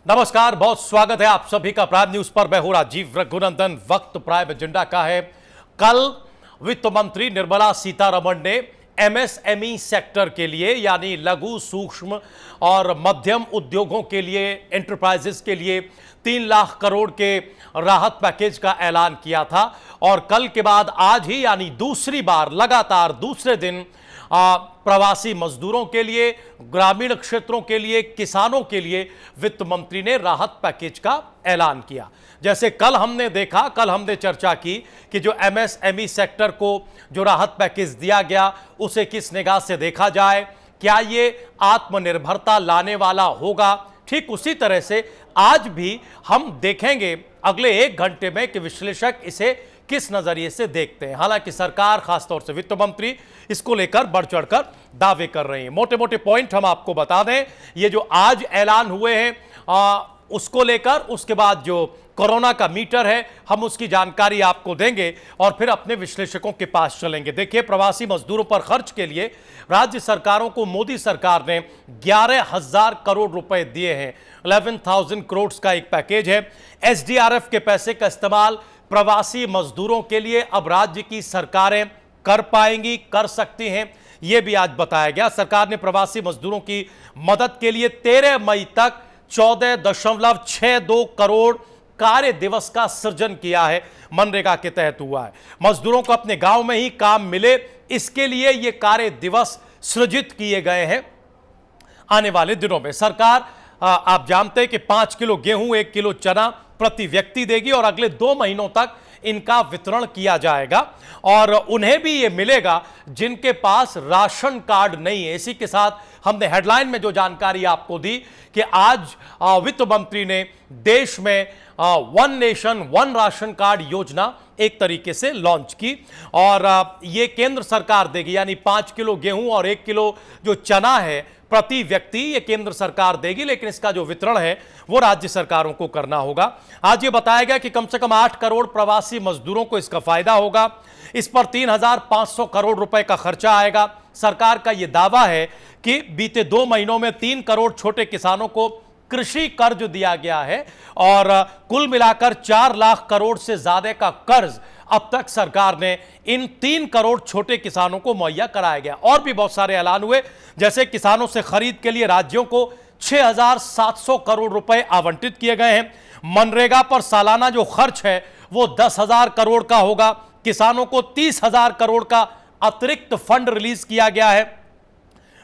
नमस्कार, बहुत स्वागत है आप सभी का प्राइम न्यूज पर। मैं हूं राजीव रघुनंदन। वक्त प्राइम एजेंडा का है। कल वित्त मंत्री निर्मला सीतारमण ने एमएसएमई सेक्टर के लिए यानी लघु सूक्ष्म और मध्यम उद्योगों के लिए, एंटरप्राइजेस के लिए 3 लाख करोड़ के राहत पैकेज का ऐलान किया था। और कल के बाद आज ही यानी दूसरी बार लगातार दूसरे दिन प्रवासी मजदूरों के लिए, ग्रामीण क्षेत्रों के लिए, किसानों के लिए वित्त मंत्री ने राहत पैकेज का ऐलान किया। जैसे कल हमने देखा, कल हमने चर्चा की कि जो एमएसएमई सेक्टर को जो राहत पैकेज दिया गया उसे किस निगाह से देखा जाए, क्या ये आत्मनिर्भरता लाने वाला होगा। ठीक उसी तरह से आज भी हम देखेंगे अगले 1 घंटे में कि विश्लेषक इसे किस नजरिए से देखते हैं। हालांकि सरकार, खासतौर से वित्त मंत्री, इसको लेकर बढ़ चढ़कर दावे कर रहे हैं। मोटे मोटे पॉइंट हम आपको बता दें, ये जो आज ऐलान हुए हैं उसको लेकर, उसके बाद जो कोरोना का मीटर है हम उसकी जानकारी आपको देंगे और फिर अपने विश्लेषकों के पास चलेंगे। देखिए, प्रवासी मजदूरों पर खर्च के लिए राज्य सरकारों को मोदी सरकार ने 11,000 करोड़ रुपए दिए हैं। 11,000 करोड़ का एक पैकेज है। एसडीआरएफ के पैसे का इस्तेमाल प्रवासी मजदूरों के लिए अब राज्य की सरकारें कर पाएंगी, कर सकती हैं, यह भी आज बताया गया। सरकार ने प्रवासी मजदूरों की मदद के लिए 13 मई तक 14.62 करोड़ कार्य दिवस का सृजन किया है। मनरेगा के तहत हुआ है। मजदूरों को अपने गांव में ही काम मिले, इसके लिए ये कार्य दिवस सृजित किए गए हैं। आने वाले दिनों में सरकार, आप जानते हैं कि 5 किलो गेहूं, 1 किलो चना प्रति व्यक्ति देगी और अगले 2 महीनों तक इनका वितरण किया जाएगा। और उन्हें भी ये मिलेगा जिनके पास राशन कार्ड नहीं है। इसी के साथ हमने हेडलाइन में जो जानकारी आपको दी कि आज वित्त मंत्री ने देश में 1 नेशन 1 राशन कार्ड योजना एक तरीके से लॉन्च की और ये केंद्र सरकार देगी, यानी 5 किलो गेहूं और 1 किलो जो चना है प्रति व्यक्ति, ये केंद्र सरकार देगी, लेकिन इसका जो वितरण है वो राज्य सरकारों को करना होगा। आज ये बताया गया कि कम से कम 8 करोड़ प्रवासी मजदूरों को इसका फायदा होगा। इस पर 3,500 करोड़ रुपए का खर्चा आएगा। सरकार का यह दावा है कि बीते 2 महीनों में 3 करोड़ छोटे किसानों को कृषि कर्ज दिया गया है और कुल मिलाकर 4 लाख करोड़ से ज्यादा का कर्ज अब तक सरकार ने इन 3 करोड़ छोटे किसानों को मुहैया कराया गया। और भी बहुत सारे ऐलान हुए, जैसे किसानों से खरीद के लिए राज्यों को 6,700 करोड़ रुपए आवंटित किए गए हैं। मनरेगा पर सालाना जो खर्च है वो 10,000 करोड़ का होगा। किसानों को 30,000 करोड़ का अतिरिक्त फंड रिलीज किया गया है।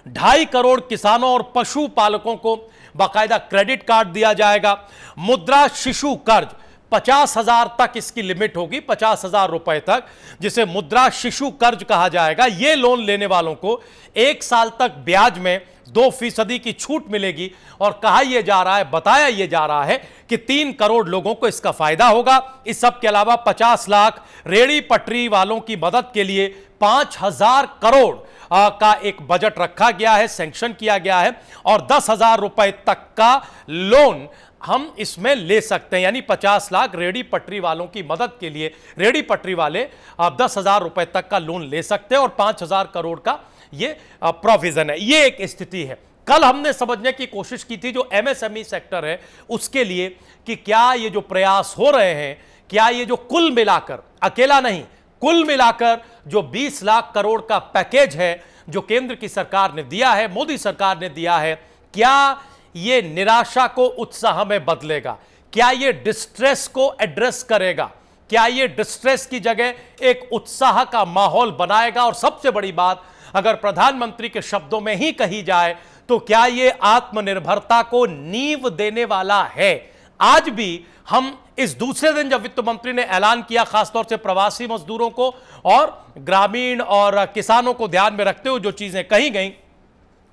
2.5 करोड़ किसानों और पशुपालकों को बाकायदा क्रेडिट कार्ड दिया जाएगा। मुद्रा शिशु कर्ज 50,000 तक इसकी लिमिट होगी, 50,000 रुपए तक, जिसे मुद्रा शिशु कर्ज कहा जाएगा। यह लोन लेने वालों को 1 साल तक ब्याज में 2% की छूट मिलेगी और कहा यह जा रहा है, बताया यह जा रहा है कि 3 करोड़ लोगों को इसका फायदा होगा। इस सब के अलावा 50 लाख रेहड़ी पटरी वालों की मदद के लिए 5,000 करोड़ का एक बजट रखा गया है, सैंक्शन किया गया है और 10,000 रुपए तक का लोन हम इसमें ले सकते हैं। यानी 50 लाख रेहड़ी पटरी वालों की मदद के लिए रेहड़ी पटरी वाले आप 10,000 रुपए तक का लोन ले सकते हैं और 5,000 करोड़ का ये प्रोविजन है। ये एक स्थिति है। कल हमने समझने की कोशिश की थी जो एमएसएमई सेक्टर है उसके लिए कि क्या ये जो प्रयास हो रहे हैं, क्या ये जो कुल मिलाकर, अकेला नहीं, कुल मिलाकर जो 20 लाख करोड़ का पैकेज है जो केंद्र की सरकार ने दिया है, मोदी सरकार ने दिया है, क्या ये निराशा को उत्साह में बदलेगा? क्या ये डिस्ट्रेस को एड्रेस करेगा? क्या ये डिस्ट्रेस की जगह एक उत्साह का माहौल बनाएगा? और सबसे बड़ी बात, अगर प्रधानमंत्री के शब्दों में ही कही जाए तो क्या ये आत्मनिर्भरता को नींव देने वाला है? आज भी हम इस दूसरे दिन जब वित्त मंत्री ने ऐलान किया, खासतौर से प्रवासी मजदूरों को और ग्रामीण और किसानों को ध्यान में रखते हुए जो चीजें कही गई,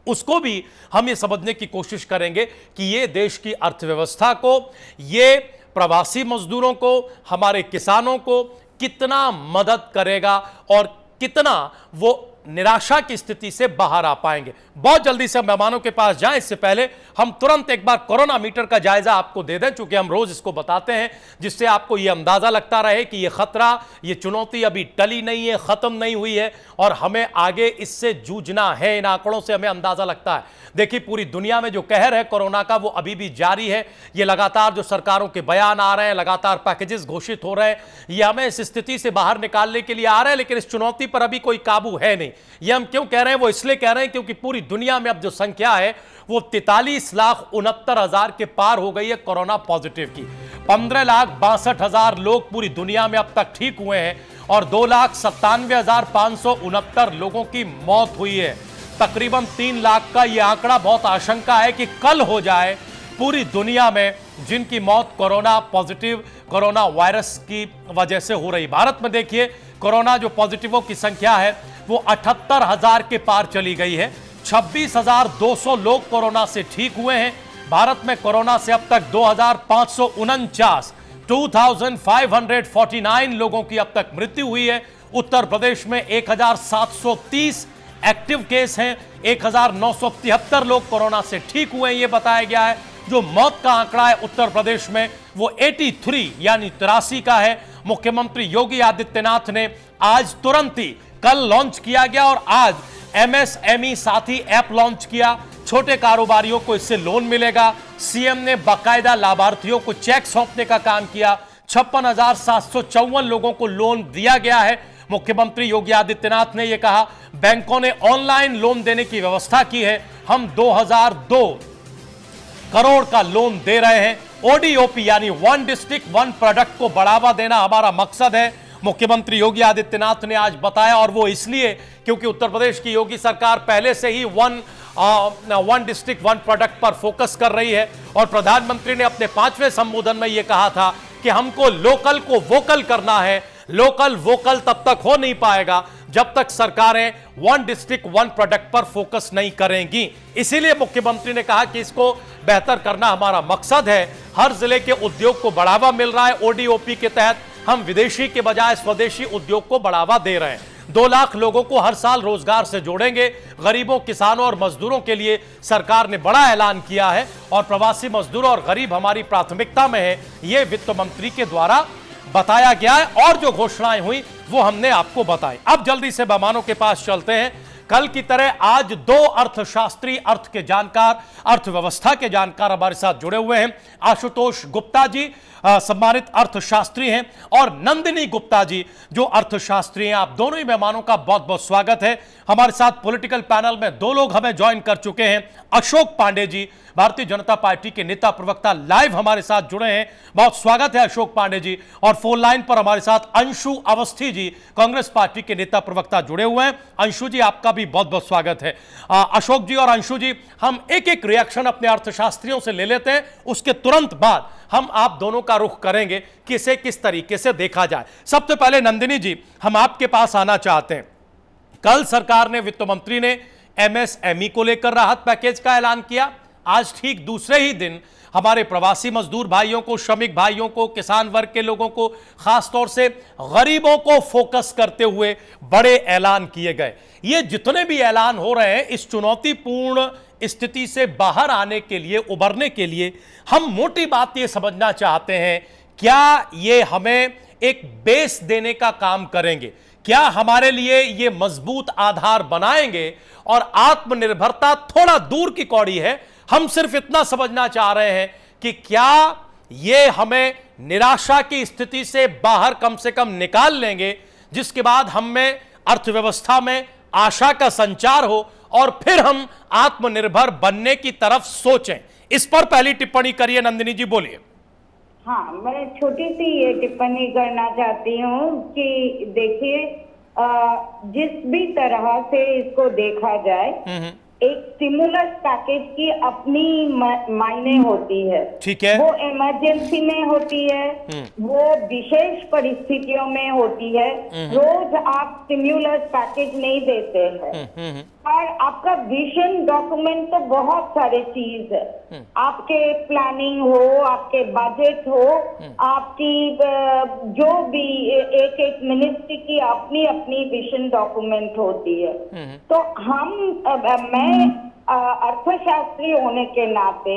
उसको भी हम ये समझने की कोशिश करेंगे कि ये देश की अर्थव्यवस्था को, ये प्रवासी मजदूरों को, हमारे किसानों को कितना मदद करेगा और कितना वो निराशा की स्थिति से बाहर आ पाएंगे। बहुत जल्दी से मेहमानों के पास जाएं, इससे पहले हम तुरंत एक बार कोरोना मीटर का जायजा आपको दे दें, चूंकि हम रोज इसको बताते हैं, जिससे आपको यह अंदाजा लगता रहे कि यह खतरा, यह चुनौती अभी टली नहीं है, खत्म नहीं हुई है और हमें आगे इससे जूझना है। इन आंकड़ों से हमें अंदाजा लगता है। देखिए, पूरी दुनिया में जो कहर है कोरोना का, वो अभी भी जारी है। ये लगातार जो सरकारों के बयान आ रहे हैं, लगातार पैकेजेस घोषित हो रहे हैं, ये हमें इस स्थिति से बाहर निकालने के लिए आ रहे हैं, लेकिन इस चुनौती पर अभी कोई काबू है नहीं। ये हम क्यों कह रहे हैं? वो इसलिए कह रहे हैं क्योंकि पूरी दुनिया में अब जो संख्या है वो 43,69,000 के पार हो गई है कोरोना पॉजिटिव की। 15,62,000 लोग पूरी दुनिया में अब तक ठीक हुए हैं और 2,97,569 लोगों की मौत हुई है। तकरीबन 3 लाख का यह आंकड़ा, बहुत आशंका है कि कल हो जाए पूरी दुनिया में जिनकी मौत कोरोना पॉजिटिव, कोरोना वायरस की वजह से हो रही। भारत में देखिए, कोरोना जो पॉजिटिवों की संख्या है वो 78,000 के पार चली गई है। 26,200 लोग कोरोना से ठीक हुए हैं। भारत में कोरोना से अब तक 2,549 लोगों की अब तक मृत्यु हुई है। उत्तर प्रदेश में 1,730 एक्टिव केस हैं, 1,973 लोग कोरोना से ठीक हुए हैं, यह बताया गया है। जो मौत का आंकड़ा है उत्तर प्रदेश में वो 83 यानी 83 का है। मुख्यमंत्री योगी आदित्यनाथ ने आज तुरंत ही, कल लॉन्च किया गया और आज MSME साथी ऐप लॉन्च किया। छोटे कारोबारियों को इससे लोन मिलेगा। सीएम ने बाकायदा लाभार्थियों को चेक सौंपने का काम किया। 56,754 लोगों को लोन दिया गया है। मुख्यमंत्री योगी आदित्यनाथ ने यह कहा, बैंकों ने ऑनलाइन लोन देने की व्यवस्था की है। हम 2002 करोड़ का लोन दे रहे हैं। ODOP यानी वन डिस्ट्रिक्ट वन प्रोडक्ट को बढ़ावा देना हमारा मकसद है, मुख्यमंत्री योगी आदित्यनाथ ने आज बताया। और वो इसलिए क्योंकि उत्तर प्रदेश की योगी सरकार पहले से ही वन डिस्ट्रिक्ट वन प्रोडक्ट पर फोकस कर रही है। और प्रधानमंत्री ने अपने 5वें संबोधन में यह कहा था कि हमको लोकल को वोकल करना है। लोकल वोकल तब तक हो नहीं पाएगा जब तक सरकारें वन डिस्ट्रिक्ट वन प्रोडक्ट पर फोकस नहीं करेंगी। इसीलिए मुख्यमंत्री ने कहा कि इसको बेहतर करना हमारा मकसद है। हर जिले के उद्योग को बढ़ावा मिल रहा है। ODOP के तहत हम विदेशी के बजाय स्वदेशी उद्योग को बढ़ावा दे रहे हैं। 2 लाख लोगों को हर साल रोजगार से जोड़ेंगे। गरीबों, किसानों और मजदूरों के लिए सरकार ने बड़ा ऐलान किया है और प्रवासी मजदूर और गरीब हमारी प्राथमिकता में है, यह वित्त मंत्री के द्वारा बताया गया है। और जो घोषणाएं हुई वो हमने आपको बताई। अब जल्दी से मेहमानों के पास चलते हैं। कल की तरह आज 2 अर्थशास्त्री, अर्थ के जानकार, अर्थव्यवस्था के जानकार हमारे साथ जुड़े हुए हैं। आशुतोष गुप्ता जी सम्मानित अर्थशास्त्री हैं और नंदिनी गुप्ता जी जो अर्थशास्त्री हैं। आप दोनों ही मेहमानों का बहुत बहुत स्वागत है। हमारे साथ पॉलिटिकल पैनल में 2 लोग हमें ज्वाइन कर चुके हैं। अशोक पांडे जी, भारतीय जनता पार्टी के नेता प्रवक्ता, लाइव हमारे साथ जुड़े हैं। बहुत स्वागत है अशोक पांडे जी। और फोन लाइन पर हमारे साथ अंशु अवस्थी जी, कांग्रेस पार्टी के नेता प्रवक्ता, जुड़े हुए हैं। अंशु जी, आपका भी बहुत बहुत स्वागत है। अशोक जी और अंशु जी, हम एक एक रिएक्शन अपने अर्थशास्त्रियों से ले लेते हैं, उसके तुरंत बाद हम आप दोनों का रुख करेंगे कि इसे किस तरीके से देखा जाए। सबसे पहले नंदिनी जी, हम आपके पास आना चाहते हैं। कल सरकार ने, वित्त मंत्री ने MSME को लेकर राहत पैकेज का ऐलान किया। आज ठीक दूसरे ही दिन हमारे प्रवासी मजदूर भाइयों को, श्रमिक भाइयों को, किसान वर्ग के लोगों को, खासतौर से गरीबों को फोकस करते हुए बड़े ऐलान किए गए। ये जितने भी ऐलान हो रहे हैं, इस चुनौतीपूर्ण स्थिति से बाहर आने के लिए, उबरने के लिए, हम मोटी बात ये समझना चाहते हैं, क्या ये हमें एक बेस देने का काम करेंगे? क्या हमारे लिए ये मजबूत आधार बनाएंगे? और आत्मनिर्भरता थोड़ा दूर की कौड़ी है, हम सिर्फ इतना समझना चाह रहे हैं कि क्या ये हमें निराशा की स्थिति से बाहर कम से कम निकाल लेंगे, जिसके बाद हम में, अर्थव्यवस्था में आशा का संचार हो और फिर हम आत्मनिर्भर बनने की तरफ सोचें। इस पर पहली टिप्पणी करिए नंदिनी जी, बोलिए। हाँ, मैं छोटी सी ये टिप्पणी करना चाहती हूँ कि देखिए, जिस भी तरह से इसको देखा जाए, एक स्टिमुलस पैकेज की अपनी मायने होती है। ठीक है। वो इमरजेंसी में होती है, वो विशेष परिस्थितियों में होती है। रोज आप स्टिमुलस पैकेज नहीं देते हैं। और आपका विजन डॉक्यूमेंट तो बहुत सारे चीज है। आपके प्लानिंग हो, आपके बजट हो, आपकी जो भी एक एक मिनिस्ट्री की अपनी अपनी विजन डॉक्यूमेंट होती है। तो मैं अर्थशास्त्री होने के नाते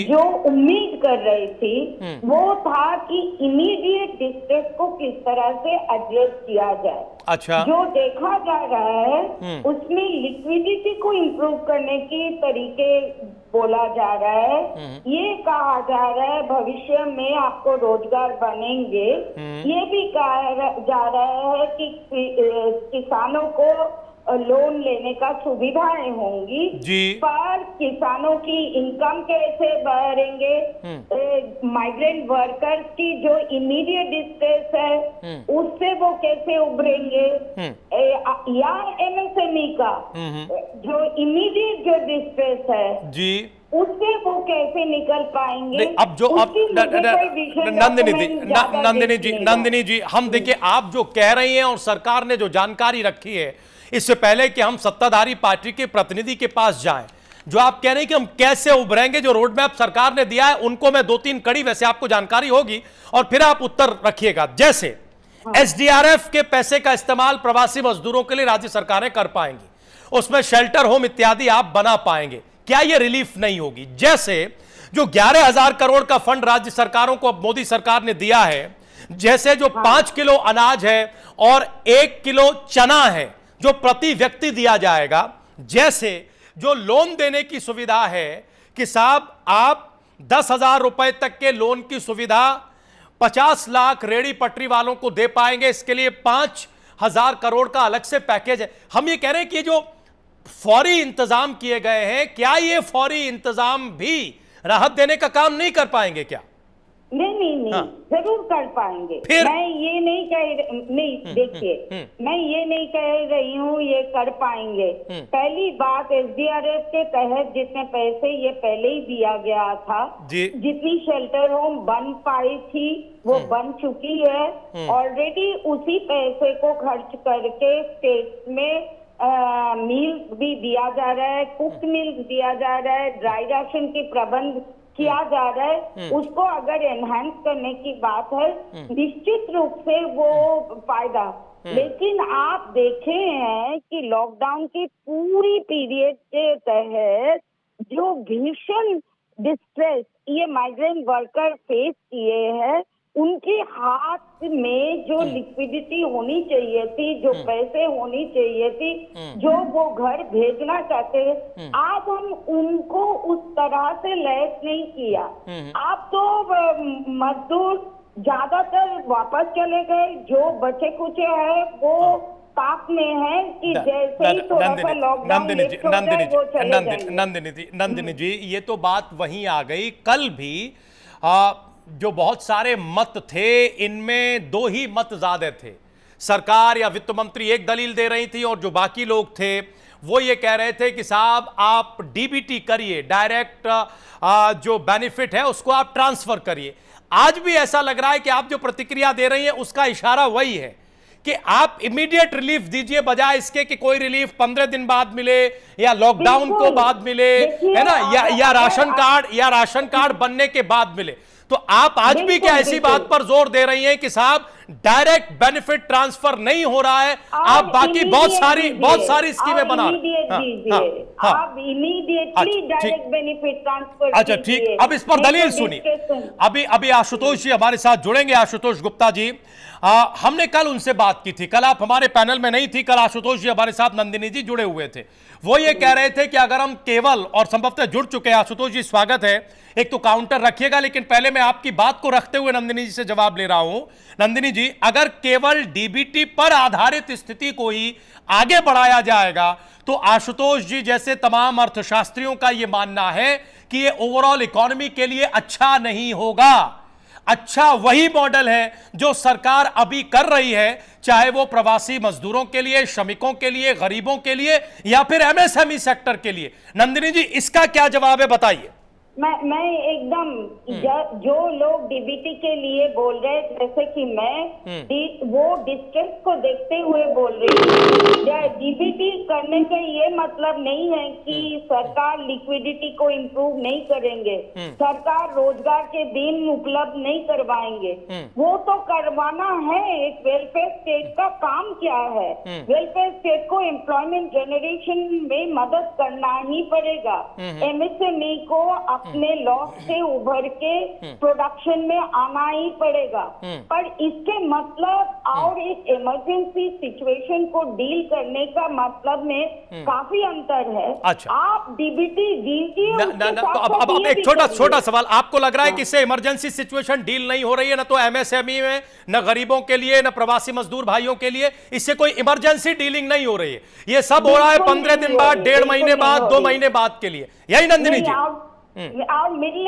जो उम्मीद कर रही थी वो था कि इमीडिएट डिस्ट्रेस को किस तरह से एड्रेस किया जाए। अच्छा। जो देखा जा रहा है उसमें लिक्विडिटी को इम्प्रूव करने की तरीके बोला जा रहा है। ये कहा जा रहा है भविष्य में आपको रोजगार बनेंगे। ये भी कहा जा रहा है कि किसानों को लोन लेने का सुविधाएं होंगी जी। पर किसानों की इनकम कैसे बढ़ेंगे, माइग्रेंट वर्कर्स की जो इमीडिएट डिस्ट्रेस है उससे वो कैसे उभरेंगे, या एमएसएमई का जो इमीडिएट जो डिस्ट्रेस है जी उससे वो कैसे निकल पाएंगे। अब जो अब नंदिनी जी हम देखिए आप जो कह रही हैं और सरकार ने जो जानकारी रखी है, इससे पहले कि हम सत्ताधारी पार्टी के प्रतिनिधि के पास जाएं, जो आप कह रहे हैं कि हम कैसे उभरेंगे, जो रोड मैप सरकार ने दिया है उनको मैं 2-3 कड़ी वैसे आपको जानकारी होगी और फिर आप उत्तर रखिएगा। जैसे एसडीआरएफ के पैसे का इस्तेमाल प्रवासी मजदूरों के लिए राज्य सरकारें कर पाएंगी, उसमें शेल्टर होम इत्यादि आप बना पाएंगे, क्या यह रिलीफ नहीं होगी? जैसे जो 11,000 करोड़ का फंड राज्य सरकारों को अब मोदी सरकार ने दिया है, जैसे जो 5 किलो अनाज है और 1 किलो चना है जो प्रति व्यक्ति दिया जाएगा, जैसे जो लोन देने की सुविधा है कि साहब आप 10,000 रुपए तक के लोन की सुविधा 50 लाख रेहड़ी पटरी वालों को दे पाएंगे, इसके लिए 5,000 करोड़ का अलग से पैकेज है। हम ये कह रहे हैं कि जो फौरी इंतजाम किए गए हैं, क्या ये फौरी इंतजाम भी राहत देने का काम नहीं कर पाएंगे क्या? नहीं जरूर कर पाएंगे। फिर? मैं ये नहीं देखिए मैं ये नहीं कह रही हूँ ये कर पाएंगे। पहली बात एसडीआरएफ के तहत जितने पैसे ये पहले ही दिया गया था, जितनी शेल्टर होम बन पाई थी वो बन चुकी है ऑलरेडी। उसी पैसे को खर्च करके स्टेट में मील भी दिया जा रहा है, कुक मील दिया जा रहा है, ड्राई राशन की प्रबंध किया जा रहा है। उसको अगर एनहांस करने की बात है निश्चित रूप से वो फायदा। लेकिन आप देखे हैं कि लॉकडाउन की पूरी पीरियड के तहत जो भीषण डिस्ट्रेस ये माइग्रेंट वर्कर फेस किए हैं, उनके हाथ में जो लिक्विडिटी होनी चाहिए थी, जो पैसे होनी चाहिए थी, जो वो घर भेजना चाहते हैं, आज हम उनको उस तरह से लैस नहीं किया। आप तो मजदूर ज्यादातर वापस चले गए, जो बचे कुचे है वो ताक में है कि जैसे ही थोड़ा सा लॉकडाउन लिफ्ट हो जाए वो चले जाएंगे। नंदिनी जी ये तो बात वहीं आ गई। कल भी जो बहुत सारे मत थे, इनमें 2 ही मत ज्यादा थे। सरकार या वित्त मंत्री एक दलील दे रही थी और जो बाकी लोग थे वो ये कह रहे थे कि साहब आप डीबीटी करिए, डायरेक्ट जो बेनिफिट है उसको आप ट्रांसफर करिए। आज भी ऐसा लग रहा है कि आप जो प्रतिक्रिया दे रही हैं उसका इशारा वही है कि आप इमीडिएट रिलीफ दीजिए, बजाय इसके कि कोई रिलीफ 15 दिन बाद मिले या लॉकडाउन को बाद मिले, है ना, या राशन कार्ड बनने के बाद मिले। तो आप आज भी क्या ऐसी बात पर जोर दे रही हैं कि साहब डायरेक्ट बेनिफिट ट्रांसफर नहीं हो रहा है, आप बाकी बहुत सारी स्कीमें बना आप इमीडिएटली डायरेक्ट बेनिफिट ट्रांसफर। अच्छा ठीक, अब इस पर दलील सुनिए। अभी आशुतोष जी हमारे साथ जुड़ेंगे। आशुतोष गुप्ता जी, हमने कल उनसे बात की थी, कल आप हमारे पैनल में नहीं थी, कल आशुतोष जी हमारे साथ नंदिनी जी जुड़े हुए थे। वो ये कह रहे थे कि अगर हम केवल, और संभवतः जुड़ चुके हैं, आशुतोष जी स्वागत है, एक तो काउंटर रखिएगा, लेकिन पहले मैं आपकी बात को रखते हुए नंदिनी जी से जवाब ले रहा हूं। नंदिनी जी, अगर केवल डीबीटी पर आधारित स्थिति को ही आगे बढ़ाया जाएगा तो आशुतोष जी जैसे तमाम अर्थशास्त्रियों का यह मानना है कि यह ओवरऑल इकोनॉमी के लिए अच्छा नहीं होगा। अच्छा वही मॉडल है जो सरकार अभी कर रही है, चाहे वो प्रवासी मजदूरों के लिए, श्रमिकों के लिए, गरीबों के लिए या फिर एमएसएमई सेक्टर के लिए। नंदिनी जी, इसका क्या जवाब है, बताइए। मैं एकदम जो लोग डीबीटी के लिए बोल रहे हैं, जैसे कि मैं वो डिस्ट्रेस को देखते हुए बोल रही हूँ। डीबीटी करने का ये मतलब नहीं है कि सरकार लिक्विडिटी को इम्प्रूव नहीं करेंगे, सरकार रोजगार के दिन उपलब्ध नहीं करवाएंगे, वो तो करवाना है। एक वेलफेयर स्टेट का काम क्या है? वेलफेयर स्टेट को एम्प्लॉयमेंट जनरेशन में मदद करना ही पड़ेगा। एमएसएमई को अपने लॉस से उभर के प्रोडक्शन में आना ही पड़ेगा। पर इसके मतलब और एक इमरजेंसी सिचुएशन को डील करने का मतलब में काफी अंतर है। अच्छा। आप डीबीटी दीजिए। अब एक छोटा सवाल, आपको लग रहा है कि इससे इमरजेंसी सिचुएशन डील नहीं हो रही है, ना तो एमएसएमई में, न गरीबों के लिए, न प्रवासी मजदूर भाइयों के लिए, इससे कोई इमरजेंसी डीलिंग नहीं हो रही है, ये सब हो रहा है 15 दिन बाद, 1.5 महीने बाद, 2 महीने बाद के लिए, यही नंदिनी जी? और मिडिल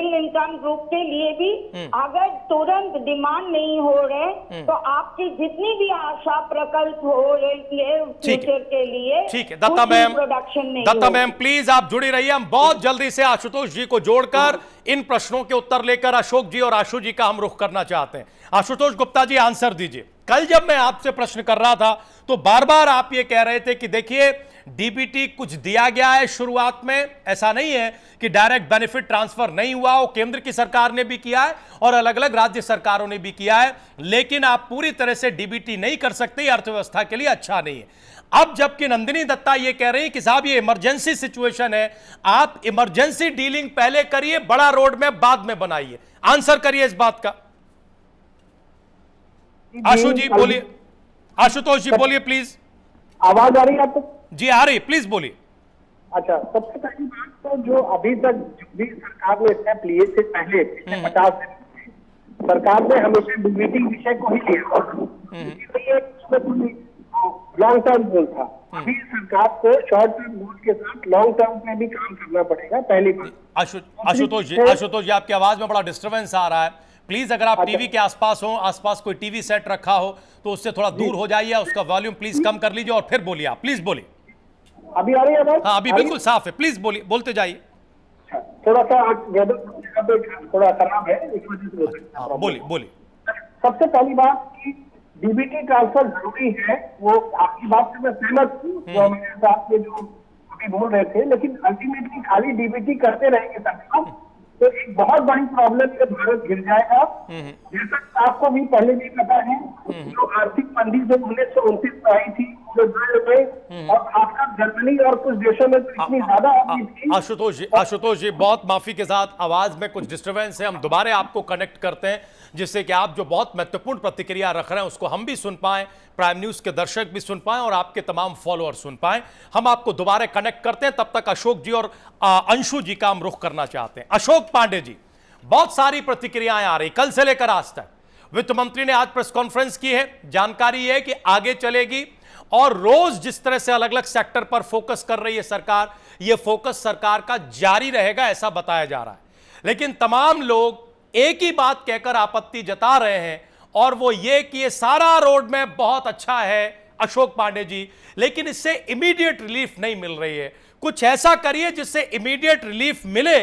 इनकम ग्रुप के लिए भी अगर तुरंत डिमांड नहीं हो रहे तो आपकी जितनी भी आशा प्रकल्प हो रही है फ्यूचर के लिए, ठीक है। दत्ता मैम, प्रोडक्शन नहीं, दत्ता मैम प्लीज आप जुड़ी रहिए, हम बहुत जल्दी से आशुतोष जी को जोड़कर इन प्रश्नों के उत्तर लेकर अशोक जी और आशु जी का हम रुख करना चाहते हैं। आशुतोष गुप्ता जी आंसर दीजिए। कल जब मैं आपसे प्रश्न कर रहा था तो बार बार आप ये कह रहे थे कि देखिए डीबीटी कुछ दिया गया है शुरुआत में, ऐसा नहीं है कि डायरेक्ट बेनिफिट ट्रांसफर नहीं हुआ, वो केंद्र की सरकार ने भी किया है और अलग अलग राज्य सरकारों ने भी किया है, लेकिन आप पूरी तरह से डीबीटी नहीं कर सकते, अर्थव्यवस्था के लिए अच्छा नहीं है। अब जबकि नंदिनी दत्ता ये कह रही है कि साहब ये इमरजेंसी सिचुएशन है, आप इमरजेंसी डीलिंग पहले करिए, बड़ा रोड मैप बाद में बनाइए। आंसर करिए इस बात का। आशु जी बोलिए, आशुतोष जी बोलिए प्लीज। आवाज आ रही है आपको? जी आ रही, प्लीज बोलिए। अच्छा, सबसे पहली बात तो जो अभी तक जो भी सरकार ने स्टेप लिए थे पहले 50 दिन सरकार ने हमेशा डीबीटी विषय को ही लिया, लॉन्ग टर्म गोल था। अभी सरकार को शॉर्ट टर्म गोल के साथ लॉन्ग टर्म में भी काम करना पड़ेगा, पहली बात। आशुतोष जी आपकी आवाज में बड़ा डिस्टर्बेंस आ रहा है, प्लीज अगर आप टीवी के आसपास हो, आसपास कोई टीवी सेट रखा हो तो उससे थोड़ा दूर हो जाइए, उसका वॉल्यूम प्लीज कम कर लीजिए और फिर बोलिए आप, प्लीज बोलिए। अभी आ रही है आवाज? हाँ अभी बिल्कुल साफ है, प्लीज बोलिए, बोलते जाइए। थोड़ा सा थोड़ा खराब है, इस वजह से हो सकता है। बोलिए। सबसे पहली बात कि डीबीटी ट्रांसफर जरूरी है, वो आपकी बात से मैं सहमत हूँ, जो मेरे साथ में जो अभी बोल रहे थे, लेकिन अल्टीमेटली खाली डीबीटी करते रहेंगे सरकार तो एक बहुत बड़ी प्रॉब्लम में भारत गिर जाएगा। जैसा आपको भी पहले भी पता है, जो आर्थिक मंदी जो 1929 में आई थी पूरे वर्ल्ड में और खासकर जर्मनी और कुछ देशों में तो इतनी ज्यादा आई थी। आशुतोष जी बहुत माफी के साथ आवाज में कुछ डिस्टर्बेंस है, हम दोबारा आपको कनेक्ट करते हैं जिससे कि आप जो बहुत महत्वपूर्ण प्रतिक्रिया रख रहे हैं उसको हम भी सुन पाएं, प्राइम न्यूज के दर्शक भी सुन पाएं और आपके तमाम फॉलोअर सुन पाएं। हम आपको दोबारा कनेक्ट करते हैं, तब तक अशोक जी और अंशु जी का हम रुख करना चाहते हैं। अशोक पांडे जी, बहुत सारी प्रतिक्रियाएं आ रही कल से लेकर आज तक। वित्त मंत्री ने आज प्रेस कॉन्फ्रेंस की है, जानकारी है कि आगे चलेगी और रोज जिस तरह से अलग अलग सेक्टर पर फोकस कर रही है सरकार, यह फोकस सरकार का जारी रहेगा ऐसा बताया जा रहा है। लेकिन तमाम लोग एक ही बात कहकर आपत्ति जता रहे हैं और वो ये कि ये सारा रोड मैप बहुत अच्छा है अशोक पांडे जी, लेकिन इससे इमीडिएट रिलीफ नहीं मिल रही है। कुछ ऐसा करिए जिससे इमीडिएट रिलीफ मिले।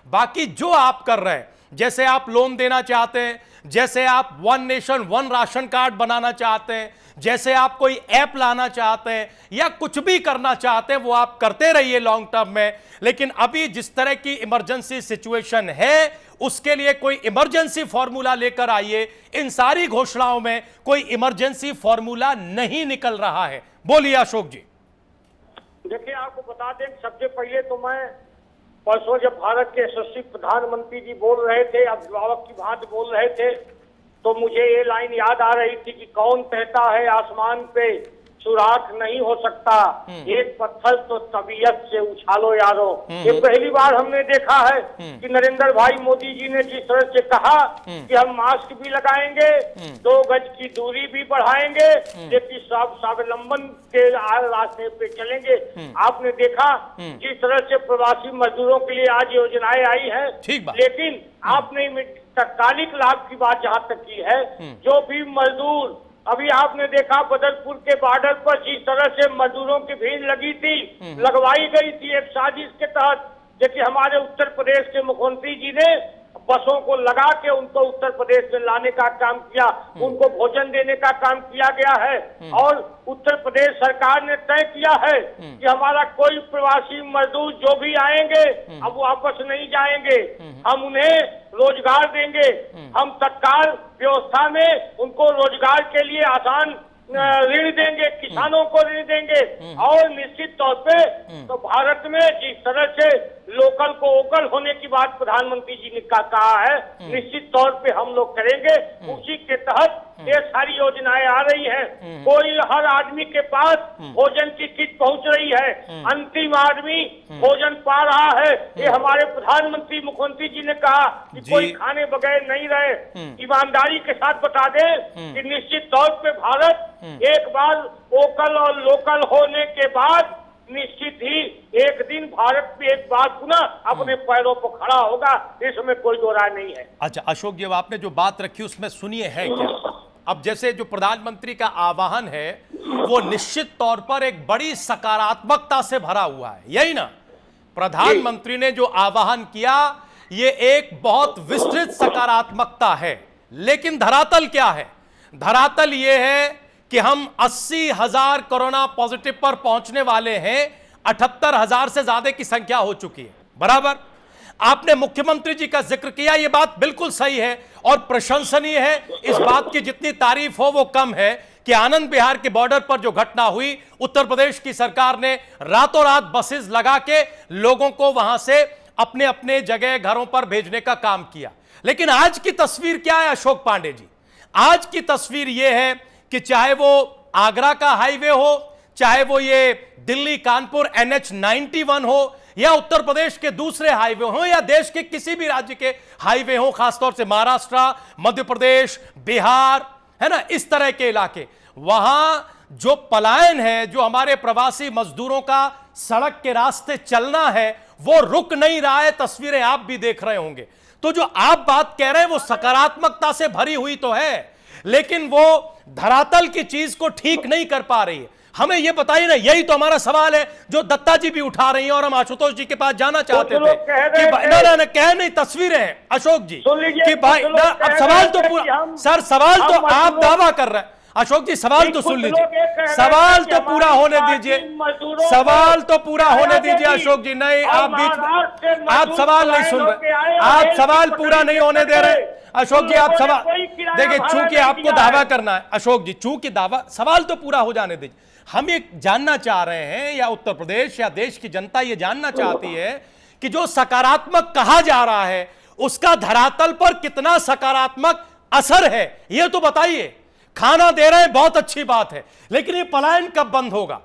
बाकी जो आप कर रहे हैं, जैसे आप लोन देना चाहते हैं, जैसे आप one nation one ration card बनाना चाहते हैं, जैसे आप कोई ऐप लाना चाहते हैं या कुछ भी करना चाहते हैं, वो आप करते रहिए लॉन्ग टर्म में। लेकिन अभी जिस तरह की इमरजेंसी सिचुएशन है उसके लिए कोई इमरजेंसी फॉर्मूला लेकर आइए। इन सारी घोषणाओं में कोई इमरजेंसी फॉर्मूला नहीं निकल रहा है। बोलिए अशोक जी। देखिए, आपको बता दें, सबसे पहले तो मैं परसों जब भारत के यशस्वी प्रधानमंत्री जी बोल रहे थे, अभिभावक की भांति बोल रहे थे, तो मुझे ये लाइन याद आ रही थी कि कौन कहता है आसमान पे सुराख नहीं हो सकता। एक पत्थर तो तबीयत से उछालो यारो। ये पहली बार हमने देखा है कि नरेंद्र भाई मोदी जी ने जिस तरह से कहा कि हम मास्क भी लगाएंगे, 2 गज की दूरी भी बढ़ाएंगे, लेकिन सब स्वावलंबन के रास्ते पे चलेंगे। आपने देखा जिस तरह से प्रवासी मजदूरों के लिए आज योजनाएं आई है, लेकिन आपने तत्कालिक लाभ की बात जहाँ तक की है, जो भी मजदूर अभी आपने देखा बदरपुर के बॉर्डर पर जिस तरह से मजदूरों की भीड़ लगी थी, लगवाई गई थी एक साजिश के तहत। देखिए हमारे उत्तर प्रदेश के मुख्यमंत्री जी ने बसों को लगा के उनको उत्तर प्रदेश में लाने का काम किया, उनको भोजन देने का काम किया गया है। और उत्तर प्रदेश सरकार ने तय किया है कि हमारा कोई प्रवासी मजदूर जो भी आएंगे अब वापस नहीं जाएंगे, हम उन्हें रोजगार देंगे। हम तत्काल व्यवस्था में उनको रोजगार के लिए आसान ऋण देंगे, किसानों को ऋण देंगे। और निश्चित तौर पे तो भारत में जिस तरह से लोकल को वोकल होने की बात प्रधानमंत्री जी ने कहा है, निश्चित तौर पे हम लोग करेंगे। उसी के तहत ये सारी योजनाएं आ रही हैं। कोई हर आदमी के पास भोजन की किट पहुंच रही है, अंतिम आदमी भोजन पा रहा है। ये हमारे प्रधानमंत्री मुख्यमंत्री जी ने कहा कि कोई खाने बगैर नहीं रहे। ईमानदारी के साथ बता दें कि निश्चित तौर पे भारत एक बार वोकल और लोकल होने के बाद निश्चित ही एक दिन भारत भी एक बार पुनः अपने पैरों पर खड़ा होगा, इसमें कोई दो राय नहीं है। अच्छा अशोक जी, आपने जो बात रखी उसमें सुनिए है क्या, अब जैसे जो प्रधानमंत्री का आह्वान है वो निश्चित तौर पर एक बड़ी सकारात्मकता से भरा हुआ है, यही ना? प्रधानमंत्री ने जो आह्वान किया ये एक बहुत विस्तृत सकारात्मकता है, लेकिन धरातल क्या है? धरातल ये है कि हम 80,000 कोरोना पॉजिटिव पर पहुंचने वाले हैं, 78,000 से ज्यादा की संख्या हो चुकी है। बराबर आपने मुख्यमंत्री जी का जिक्र किया, यह बात बिल्कुल सही है और प्रशंसनीय है। इस बात की जितनी तारीफ हो वो कम है कि आनंद विहार के बॉर्डर पर जो घटना हुई, उत्तर प्रदेश की सरकार ने रातों रात बसेस लगा के लोगों को वहां से अपने अपने जगह घरों पर भेजने का काम किया। लेकिन आज की तस्वीर क्या है अशोक पांडे जी? आज की तस्वीर यह है कि चाहे वो आगरा का हाईवे हो, चाहे वो ये दिल्ली कानपुर NH-91 हो, या उत्तर प्रदेश के दूसरे हाईवे हो, या देश के किसी भी राज्य के हाईवे हो, खासतौर से महाराष्ट्र, मध्य प्रदेश, बिहार, है ना, इस तरह के इलाके, वहां जो पलायन है, जो हमारे प्रवासी मजदूरों का सड़क के रास्ते चलना है, वो रुक नहीं रहा है। तस्वीरें आप भी देख रहे होंगे। तो जो आप बात कह रहे हैं वो सकारात्मकता से भरी हुई तो है, लेकिन वो धरातल की चीज को ठीक नहीं कर पा रही है। हमें ये बताइए ना, यही तो हमारा सवाल है जो दत्ता जी भी उठा रही हैं और हम आशुतोष जी के पास जाना चाहते थे कि ना कह नहीं, तस्वीरें हैं अशोक जी कि भाई ना, अब सवाल तो पूरा सर, सवाल तो आप दावा कर रहे हैं अशोक जी, सवाल तो सुन लीजिए, सवाल तो पूरा होने दीजिए, सवाल तो पूरा होने दीजिए अशोक जी। नहीं, आप बीच आप सवाल नहीं सुन रहे, आप सवाल पूरा नहीं होने दे रहे अशोक जी। आप सवाल देखिए, चूंकि आपको दावा करना है अशोक जी, चूंकि दावा, सवाल तो पूरा हो जाने दीजिए। हम ये जानना चाह रहे हैं, या उत्तर प्रदेश या देश की जनता ये जानना चाहती है कि जो सकारात्मक कहा जा रहा है उसका धरातल पर कितना सकारात्मक असर है, ये तो बताइए। खाना दे रहे हैं, बहुत अच्छी बात है, लेकिन ये पलायन कब बंद होगा?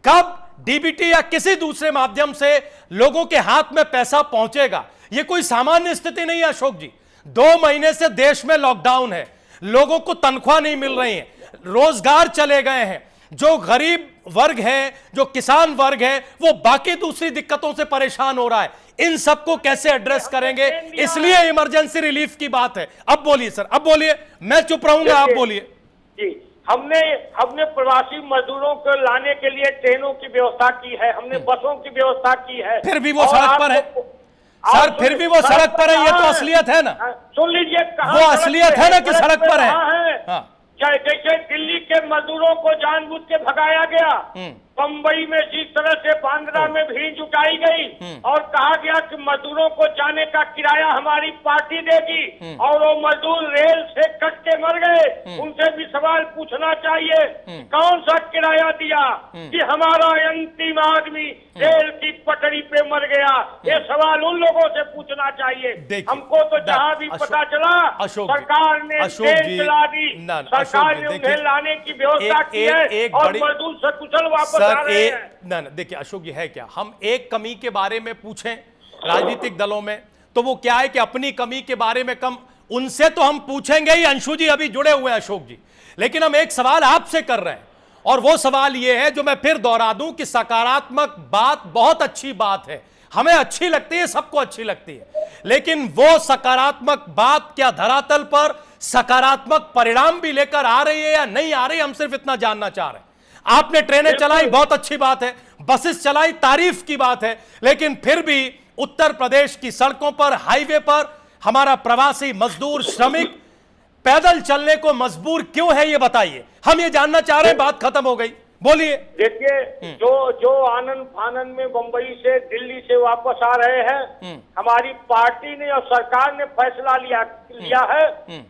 कब डीबीटी या किसी दूसरे माध्यम से लोगों के हाथ में पैसा पहुंचेगा? ये कोई सामान्य स्थिति नहीं है अशोक जी। 2 महीने से देश में लॉकडाउन है, लोगों को तनख्वाह नहीं मिल रही है, रोजगार चले गए हैं। जो गरीब वर्ग है, जो किसान वर्ग है, वो बाकी दूसरी दिक्कतों से परेशान हो रहा है। इन सबको कैसे एड्रेस करेंगे? इसलिए इमरजेंसी रिलीफ की बात है। अब बोलिए सर, अब बोलिए, मैं चुप रहूंगा, आप बोलिए जी। हमने प्रवासी मजदूरों को लाने के लिए ट्रेनों की व्यवस्था की है, हमने बसों की व्यवस्था की है, फिर भी वो सड़क पर है सर, फिर भी वो सड़क पर है। ये तो असलियत है ना, सुन लीजिए, वो असलियत है ना कि सड़क पर है। जैसे दिल्ली के मजदूरों को जानबूझ के भगाया गया, बम्बई में जिस तरह से बांद्रा में भीड़ जुटाई गई और कहा गया कि मजदूरों को जाने का किराया हमारी पार्टी देगी और वो मजदूर रेल से कट के मर गए, उनसे भी सवाल पूछना चाहिए कौन सा किराया दिया कि हमारा अंतिम आदमी रेल की पटरी पे मर गया। ये सवाल उन लोगों से पूछना चाहिए। हमको तो जहां भी पता चला सरकार ने ट्रेन चला दी, सरकार ने उन्हें लाने की व्यवस्था की है और मजदूर सकुशल वापस आ रहे हैं। ना देखिए अशोक जी, है क्या हम एक कमी के बारे में पूछें राजनीतिक दलों में तो वो क्या है कि अपनी कमी के बारे में कम, उनसे तो हम पूछेंगे ही। अंशु जी अभी जुड़े हुए हैं अशोक जी, लेकिन हम एक सवाल आपसे कर रहे हैं और वो सवाल ये है जो मैं फिर दोहरा दूं कि सकारात्मक बात बहुत अच्छी बात है, हमें अच्छी लगती है, सबको अच्छी लगती है, लेकिन वो सकारात्मक बात क्या धरातल पर सकारात्मक परिणाम भी लेकर आ रही है या नहीं आ रही, हम सिर्फ इतना जानना चाह रहे हैं। आपने ट्रेनें चलाई, बहुत अच्छी बात है, बसेस चलाई, तारीफ की बात है, लेकिन फिर भी उत्तर प्रदेश की सड़कों पर, हाईवे पर हमारा प्रवासी मजदूर श्रमिक पैदल चलने को मजबूर क्यों है, ये बताइए। हम ये जानना चाह रहे हैं, बात खत्म हो गई, बोलिए। देखिए जो आनंद फानंद में बंबई से दिल्ली से वापस आ रहे हैं, हमारी पार्टी ने और सरकार ने फैसला लिया है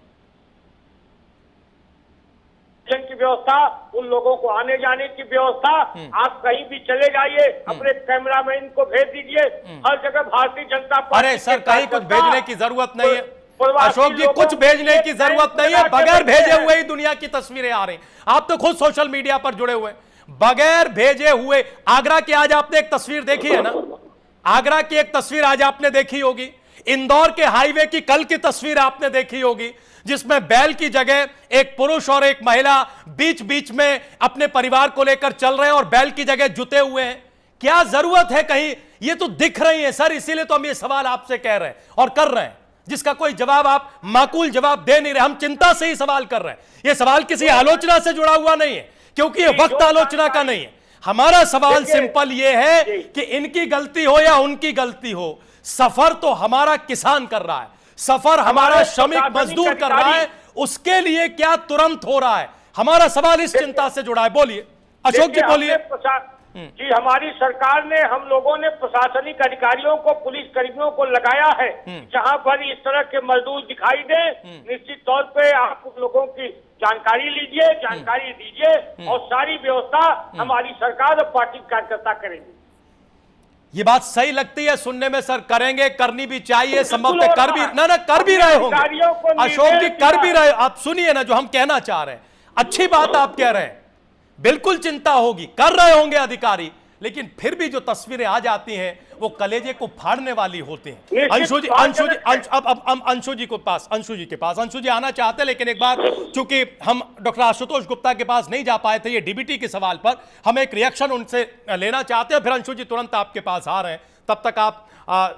की व्यवस्था, उन लोगों को आने जाने की व्यवस्था। आप कहीं भी चले जाइए, अपने कैमरामैन को भेज दीजिए, हर जगह भारतीय जनता पार्टी। अरे सर, कहीं कुछ भेजने की जरूरत नहीं है अशोक जी, कुछ भेजने की जरूरत नहीं है, बगैर भेजे हुए ही दुनिया की तस्वीरें आ रही। आप तो खुद सोशल मीडिया पर जुड़े हुए, बगैर भेजे हुए। आगरा की आज आपने एक तस्वीर देखी है ना, आगरा की एक तस्वीर आज आपने देखी होगी, इंदौर के हाईवे की कल की तस्वीर आपने देखी होगी, जिसमें बैल की जगह एक पुरुष और एक महिला बीच बीच में अपने परिवार को लेकर चल रहे हैं और बैल की जगह जुते हुए हैं। क्या जरूरत है कहीं, ये तो दिख रही है सर, इसीलिए तो हम ये सवाल आपसे कह रहे हैं और कर रहे हैं, जिसका कोई जवाब आप माकूल जवाब दे नहीं रहे। हम चिंता से ही सवाल कर रहे हैं, ये सवाल किसी आलोचना से जुड़ा हुआ नहीं है, क्योंकि ये वक्त आलोचना का नहीं है। हमारा सवाल सिंपल ये है कि इनकी गलती हो या उनकी गलती हो, सफर तो हमारा किसान कर रहा है, सफर हमारा श्रमिक मजदूर कर रहा है, उसके लिए क्या तुरंत हो रहा है, हमारा सवाल इस चिंता से जुड़ा है। बोलिए अशोक जी, बोलिए। जी, हमारी सरकार ने, हम लोगों ने प्रशासनिक अधिकारियों को, पुलिस कर्मियों को लगाया है, जहां पर इस तरह के मजदूर दिखाई दे, निश्चित तौर पे आप उन लोगों की जानकारी लीजिए, जानकारी दीजिए और सारी व्यवस्था हमारी सरकार और पार्टी कार्यकर्ता करेंगे। ये बात सही लगती है सुनने में सर, करेंगे, करनी भी चाहिए, संभवतः कर भी कर भी रहे होंगे अशोक जी, कर भी रहे। आप सुनिए ना जो हम कहना चाह रहे हैं, अच्छी बात आप कह रहे हैं, बिल्कुल चिंता होगी, कर रहे होंगे अधिकारी, लेकिन फिर भी जो तस्वीरें आ जाती हैं वो कलेजे को फाड़ने वाली होती हैं। अंशु जी अब अंशु जी के पास अंशु जी आना चाहते हैं, लेकिन एक बार चूंकि हम डॉक्टर आशुतोष गुप्ता के पास नहीं जा पाए थे ये डीबीटी के सवाल पर, हम एक रिएक्शन उनसे लेना चाहते हैं, फिर अंशु जी तुरंत आपके पास आ रहे हैं, तब तक आप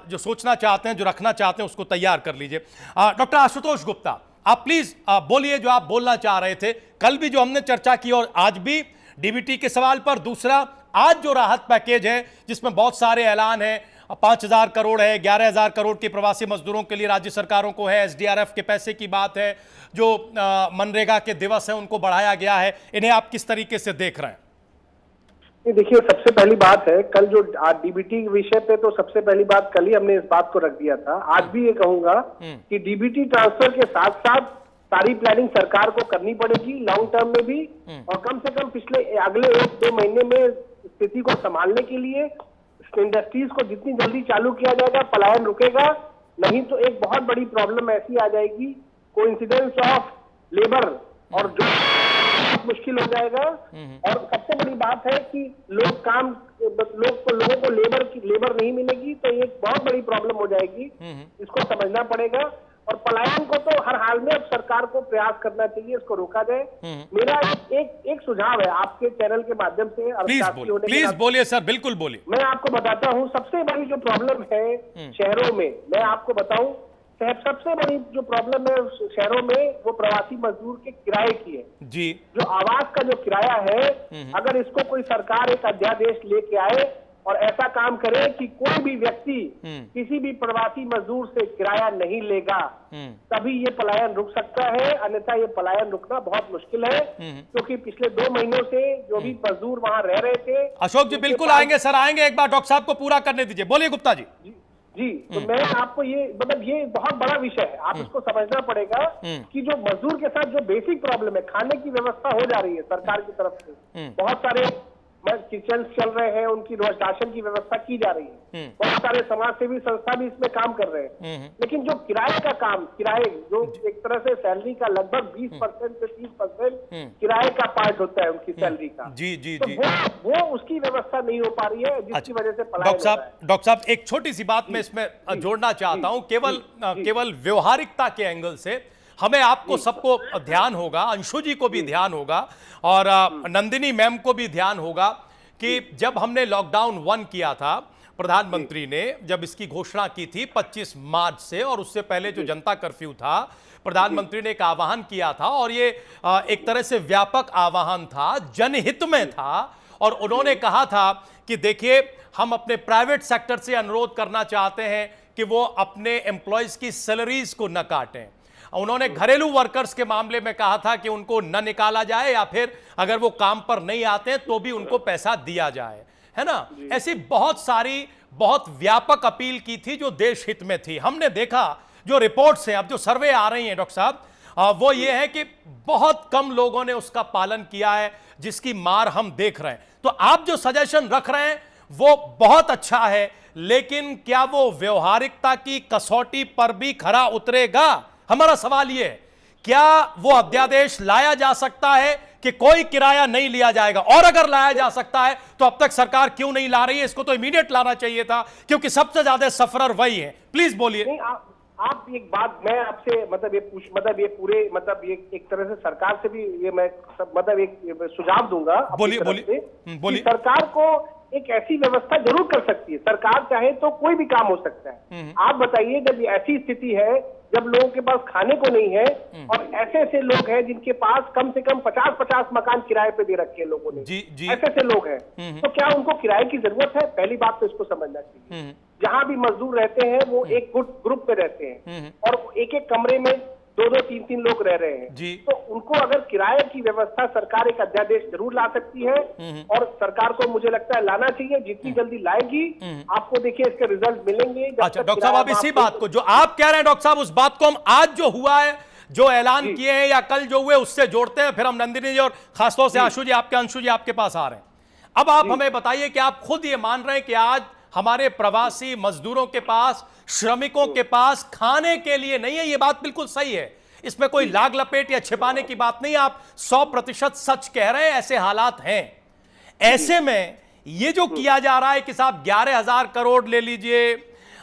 जो सोचना चाहते हैं, जो रखना चाहते हैं उसको तैयार कर लीजिए। डॉक्टर आशुतोष गुप्ता, आप प्लीज बोलिए जो आप बोलना चाह रहे थे। कल भी जो हमने चर्चा की और आज भी डीबीटी के सवाल पर, दूसरा आज जो राहत पैकेज है जिसमें बहुत सारे ऐलान है, 5,000 करोड़ है, 11,000 करोड़ के प्रवासी मजदूरों के लिए राज्य सरकारों को है, एसडीआरएफ के पैसे की बात है, जो मनरेगा के दिवस है उनको बढ़ाया गया है, इन्हें आप किस तरीके से देख रहे हैं? देखिए, सबसे पहली बात है, कल जो डीबीटी विषय पे तो सबसे पहली बात कल ही हमने इस बात को रख दिया था। आज भी ये कहूंगा कि डीबीटी ट्रांसफर के साथ साथ सारी प्लानिंग सरकार को करनी पड़ेगी, लॉन्ग टर्म में भी, और कम से कम अगले 1-2 महीने में स्थिति को संभालने के लिए इंडस्ट्रीज को जितनी जल्दी चालू किया जाएगा, पलायन रुकेगा। नहीं तो एक बहुत बड़ी प्रॉब्लम ऐसी आ जाएगी, कोइंसिडेंस ऑफ लेबर, और जो मुश्किल हो जाएगा। और सबसे बड़ी बात है कि लोगों को लेबर नहीं मिलेगी, तो एक बहुत बड़ी प्रॉब्लम हो जाएगी, इसको समझना पड़ेगा। और पलायन को तो हर हाल में अब सरकार को प्रयास करना चाहिए, इसको रोका जाए। मेरा एक सुझाव है आपके चैनल के माध्यम से, प्लीज बोलिए सर, बिल्कुल बोलिए। मैं आपको बताता हूँ सबसे बड़ी जो प्रॉब्लम है शहरों में, मैं आपको बताऊं सबसे बड़ी जो प्रॉब्लम है शहरों में, वो प्रवासी मजदूर के किराए की है जी। जो आवास का जो किराया है, अगर इसको कोई सरकार एक अध्यादेश लेके आए और ऐसा काम करें कि कोई भी व्यक्ति किसी भी प्रवासी मजदूर से किराया नहीं लेगा, तभी ये पलायन रुक सकता है। अन्यथा ये पलायन रुकना बहुत मुश्किल है, क्योंकि पिछले 2 महीनों से जो भी मजदूर वहां रह रहे थे। अशोक जी बिल्कुल आएंगे सर, आएंगे, एक बार डॉक्टर साहब को पूरा करने दीजिए। बोलिए गुप्ता जी। जी, तो मैं आपको ये मतलब ये बहुत बड़ा विषय है, आप इसको समझना पड़ेगा कि जो मजदूर के साथ जो बेसिक प्रॉब्लम है, खाने की व्यवस्था हो जा रही है सरकार की तरफ से, बहुत सारे किचन चल रहे हैं, उनकी राशन की व्यवस्था की जा रही है, बहुत सारे समाज सेवी संस्था भी इसमें काम कर रहे हैं। लेकिन जो किराए का काम, किराए जो एक तरह से सैलरी का लगभग 20% से 30% किराए का पार्ट होता है उनकी सैलरी का। जी जी तो जी, वो उसकी व्यवस्था नहीं हो पा रही है, जिसकी वजह से पलायन हो रहा है। डॉक्टर साहब एक छोटी सी बात मैं इसमें जोड़ना चाहता हूं, केवल व्यवहारिकता के एंगल से हमें आपको सबको ध्यान होगा, अंशु जी को भी ध्यान होगा और नंदिनी मैम को भी ध्यान होगा कि जब हमने लॉकडाउन 1 किया था, प्रधानमंत्री ने जब इसकी घोषणा की थी 25 मार्च से, और उससे पहले जो जनता कर्फ्यू था, प्रधानमंत्री ने एक आह्वान किया था और ये एक तरह से व्यापक आह्वान था, जनहित में था। और उन्होंने कहा था कि देखिए हम अपने प्राइवेट सेक्टर से अनुरोध करना चाहते हैं कि वो अपने एम्प्लॉयज की सैलरीज को न काटें। उन्होंने घरेलू वर्कर्स के मामले में कहा था कि उनको न निकाला जाए, या फिर अगर वो काम पर नहीं आते हैं तो भी उनको पैसा दिया जाए, है ना। ऐसी बहुत सारी बहुत व्यापक अपील की थी जो देश हित में थी। हमने देखा जो रिपोर्ट्स हैं, अब जो सर्वे आ रही हैं डॉक्टर साहब, वो ये है कि बहुत कम लोगों ने उसका पालन किया है, जिसकी मार हम देख रहे हैं। तो आप जो सजेशन रख रहे हैं वो बहुत अच्छा है, लेकिन क्या वो व्यवहारिकता की कसौटी पर भी खरा उतरेगा? हमारा सवाल यह है, क्या वो अध्यादेश लाया जा सकता है कि कोई किराया नहीं लिया जाएगा? और अगर लाया जा सकता है तो अब तक सरकार क्यों नहीं ला रही है? इसको तो इमीडिएट लाना चाहिए था, क्योंकि सबसे ज्यादा सफरर वही है। प्लीज बोलिए। आप एक बात मैं आपसे मतलब ये पूरे मतलब ये एक तरह से सरकार से भी ये मैं मतलब एक सुझाव दूंगा। बोलिए। सरकार को एक ऐसी व्यवस्था जरूर कर सकती है, सरकार चाहे तो कोई भी काम हो सकता है। आप बताइए, जब ऐसी स्थिति है, जब लोगों के पास खाने को नहीं है और ऐसे ऐसे लोग हैं जिनके पास कम से कम 50-50 मकान किराए पे दे रखे हैं लोगों ने, ऐसे ऐसे लोग हैं, तो क्या उनको किराए की जरूरत है? पहली बात तो इसको समझना चाहिए। जहां भी मजदूर रहते हैं वो एक ग्रुप में रहते हैं और एक एक कमरे में 2-2, 3-3 लोग रह रहे हैं, तो उनको अगर किराए की व्यवस्था सरकार एक अध्यादेश जरूर ला सकती है, और सरकार को मुझे लगता है लाना चाहिए। जितनी जल्दी लाएगी आपको देखिए इसके रिजल्ट मिलेंगे। अच्छा डॉक्टर साहब, अब इसी बात को जो आप कह रहे हैं डॉक्टर साहब, उस बात को हम आज जो हुआ है, जो ऐलान किए हैं, या कल जो हुए, उससे जोड़ते हैं, फिर हम नंदिनी जी और खासतौर से अंशु जी आपके पास आ रहे हैं। अब आप हमें बताइए कि आप खुद ये मान रहे हैं कि आज हमारे प्रवासी मजदूरों के पास, श्रमिकों के पास खाने के लिए नहीं है? ये बात बिल्कुल सही है, इसमें कोई लाग लपेट या छिपाने की बात नहीं, आप 100% सच कह रहे हैं, ऐसे हालात हैं। ऐसे में ये जो किया जा रहा है कि साहब 11,000 करोड़ ले लीजिए,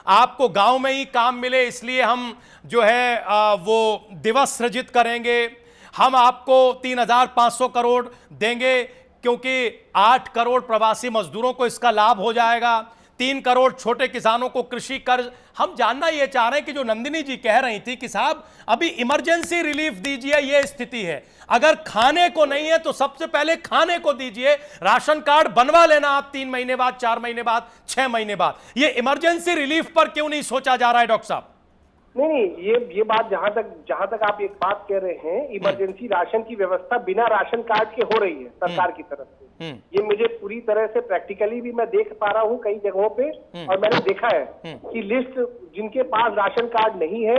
आपको गांव में ही काम मिले, इसलिए हम जो है वो दिवस सृजित करेंगे, हम आपको 3,500 करोड़ देंगे क्योंकि 8 करोड़ प्रवासी मजदूरों को इसका लाभ हो जाएगा, 3 करोड़ छोटे किसानों को कृषि कर्ज। हम जानना ये चाह रहे हैं कि जो नंदिनी जी कह रही थी कि साहब अभी इमरजेंसी रिलीफ दीजिए, ये स्थिति है, अगर खाने को नहीं है तो सबसे पहले खाने को दीजिए, राशन कार्ड बनवा लेना आप 3 महीने बाद, 4 महीने बाद, 6 महीने बाद। ये इमरजेंसी रिलीफ पर क्यों नहीं सोचा जा रहा है डॉक्टर साहब? नहीं, ये बात जहां तक आप एक बात कह रहे हैं, इमरजेंसी राशन की व्यवस्था बिना राशन कार्ड के हो रही है सरकार की तरफ से। ये मुझे पूरी तरह से प्रैक्टिकली भी मैं देख पा रहा हूँ कई जगहों पे, और मैंने देखा है कि लिस्ट जिनके पास राशन कार्ड नहीं है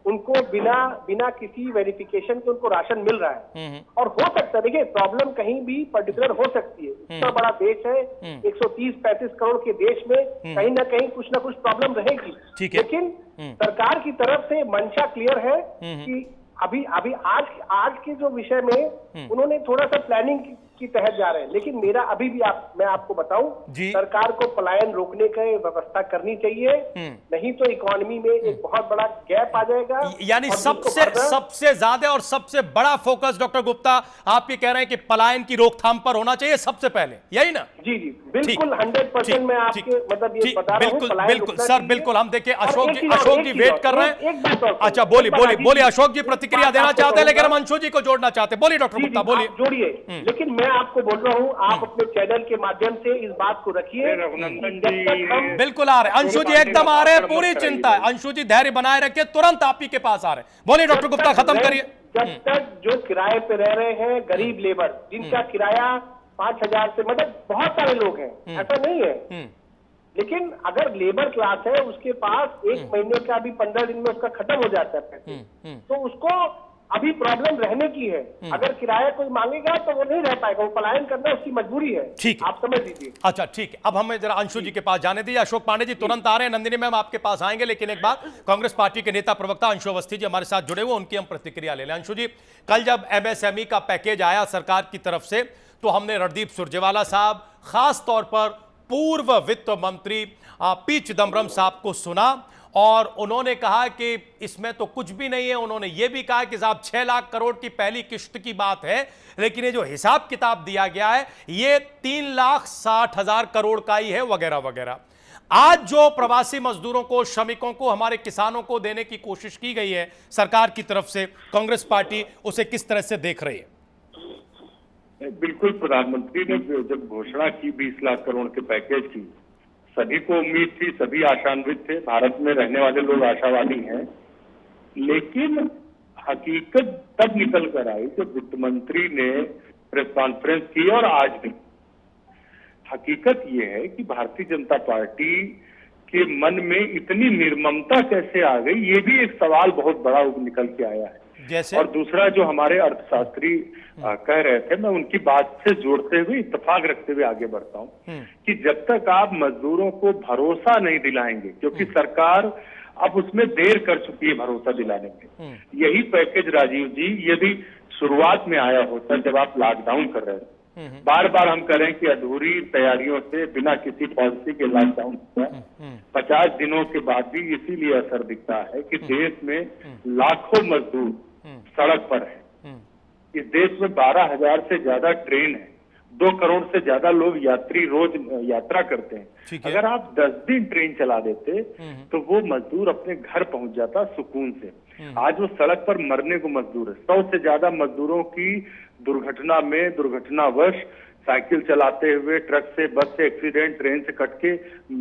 उनको बिना किसी वेरिफिकेशन के उनको राशन मिल रहा है। और हो सकता है, देखिए प्रॉब्लम कहीं भी पर्टिकुलर हो सकती है, इतना बड़ा देश है, 130-35 करोड़ के देश में कहीं ना कहीं कुछ ना कुछ प्रॉब्लम रहेगी। लेकिन सरकार की तरफ से मंशा क्लियर है कि अभी आज के जो विषय में उन्होंने थोड़ा सा प्लानिंग की तहत जा रहे हैं, लेकिन मेरा अभी भी मैं आपको बताऊं, सरकार को पलायन रोकने की व्यवस्था करनी चाहिए, नहीं तो इकोनॉमी में एक बहुत बड़ा गैप आ जाएगा। यानी सबसे ज्यादा और सबसे बड़ा फोकस डॉक्टर गुप्ता आप ये कह रहे हैं कि पलायन की रोकथाम पर होना चाहिए सबसे पहले, यही ना? जी बिल्कुल 100% मैं आपके मतलब ये बता रहा हूं। बिल्कुल सर, बिल्कुल। हम देखिए अशोक जी वेट कर रहे हैं। अच्छा बोलिए अशोक जी प्रतिक्रिया देना चाहते हैं, लेकिन हम अंशु जी को जोड़ना चाहते हैं। बोलिए डॉक्टर गुप्ता, बोलिए। जोड़िए। लेकिन मैं आपको बोल रहा हूँ, आप अपने चैनल के माध्यम से इस बात को रखिए। रघुनंदन जब तक हम जी बिल्कुल आ रहे हैं अंशु जी, एकदम आ रहे हैं, पूरी चिंता है। अंशु जी धैर्य बनाए रखिए, तुरंत आप ही के पास आ रहे हैं। बोलिए डॉक्टर गुप्ता, खत्म करिए। जब तक जो किराए पे रह रहे हैं गरीब लेबर, जिनका किराया 5,000 से, मतलब बहुत सारे लोग हैं, ऐसा नहीं है, लेकिन अगर लेबर क्लास है उसके पास एक महीने का भी 15 दिन में उसका खत्म हो जाता है पैसे, तो उसको अभी प्रॉब्लम रहने की है। अगर किराया कोई मांगेगा तो वो नहीं रह पाएगा, वो पलायन करना उसकी मजबूरी है। ठीक है, आप समझ लीजिए। अच्छा ठीक है, अब हमें जरा अंशु जी के पास जाने दीजिए। अशोक पांडे जी तुरंत आ रहे हैं, नंदिनी मैम आपके पास आएंगे, लेकिन एक बात, कांग्रेस पार्टी के नेता प्रवक्ता अंशु अवस्थी जी हमारे साथ जुड़े हुए, उनकी हम प्रतिक्रिया ले लें। अंशु जी, कल जब एमएसएमई का पैकेज आया सरकार की तरफ से, तो हमने रणदीप सुरजेवाला साहब, खास तौर पर पूर्व वित्त मंत्री पी चिदम्बरम साहब को सुना, और उन्होंने कहा कि इसमें तो कुछ भी नहीं है। उन्होंने यह भी कहा कि साहब 6 लाख करोड़ की पहली किश्त की बात है, लेकिन ये जो हिसाब किताब दिया गया है ये 3,60,000 करोड़ का ही है, वगैरह वगैरह। आज जो प्रवासी मजदूरों को, श्रमिकों को, हमारे किसानों को देने की कोशिश की गई है सरकार की तरफ से, कांग्रेस पार्टी उसे किस तरह से देख रही है? बिल्कुल, प्रधानमंत्री ने जब घोषणा की 20 लाख करोड़ के पैकेज की, सभी को उम्मीद थी, सभी आशान्वित थे, भारत में रहने वाले लोग आशावादी हैं, लेकिन हकीकत तब निकल कर आई जब वित्त मंत्री ने प्रेस कॉन्फ्रेंस की। और आज भी हकीकत यह है कि भारतीय जनता पार्टी के मन में इतनी निर्ममता कैसे आ गई, ये भी एक सवाल बहुत बड़ा निकल के आया है। जैसे? और दूसरा, जो हमारे अर्थशास्त्री कह रहे थे, मैं उनकी बात से जोड़ते हुए, इत्तेफाक रखते हुए आगे बढ़ता हूं कि जब तक आप मजदूरों को भरोसा नहीं दिलाएंगे, क्योंकि सरकार अब उसमें देर कर चुकी है भरोसा दिलाने में। यही पैकेज राजीव जी यदि शुरुआत में आया होता, जब आप लॉकडाउन कर रहे थे, बार बार हम करें कि अधूरी तैयारियों से, बिना किसी पॉलिसी के लॉकडाउन हुआ, 50 दिनों के बाद भी इसीलिए असर दिखता है कि देश में लाखों मजदूर सड़क पर है। इस देश में 12,000 से ज्यादा ट्रेन है, 2 करोड़ से ज्यादा लोग यात्री रोज यात्रा करते हैं। अगर आप 10 दिन ट्रेन चला देते तो वो मजदूर अपने घर पहुंच जाता सुकून से। आज वो सड़क पर मरने को मजदूर है। 100 से ज्यादा मजदूरों की दुर्घटना में, दुर्घटनावश, साइकिल चलाते हुए, ट्रक से, बस से एक्सीडेंट, ट्रेन से कट के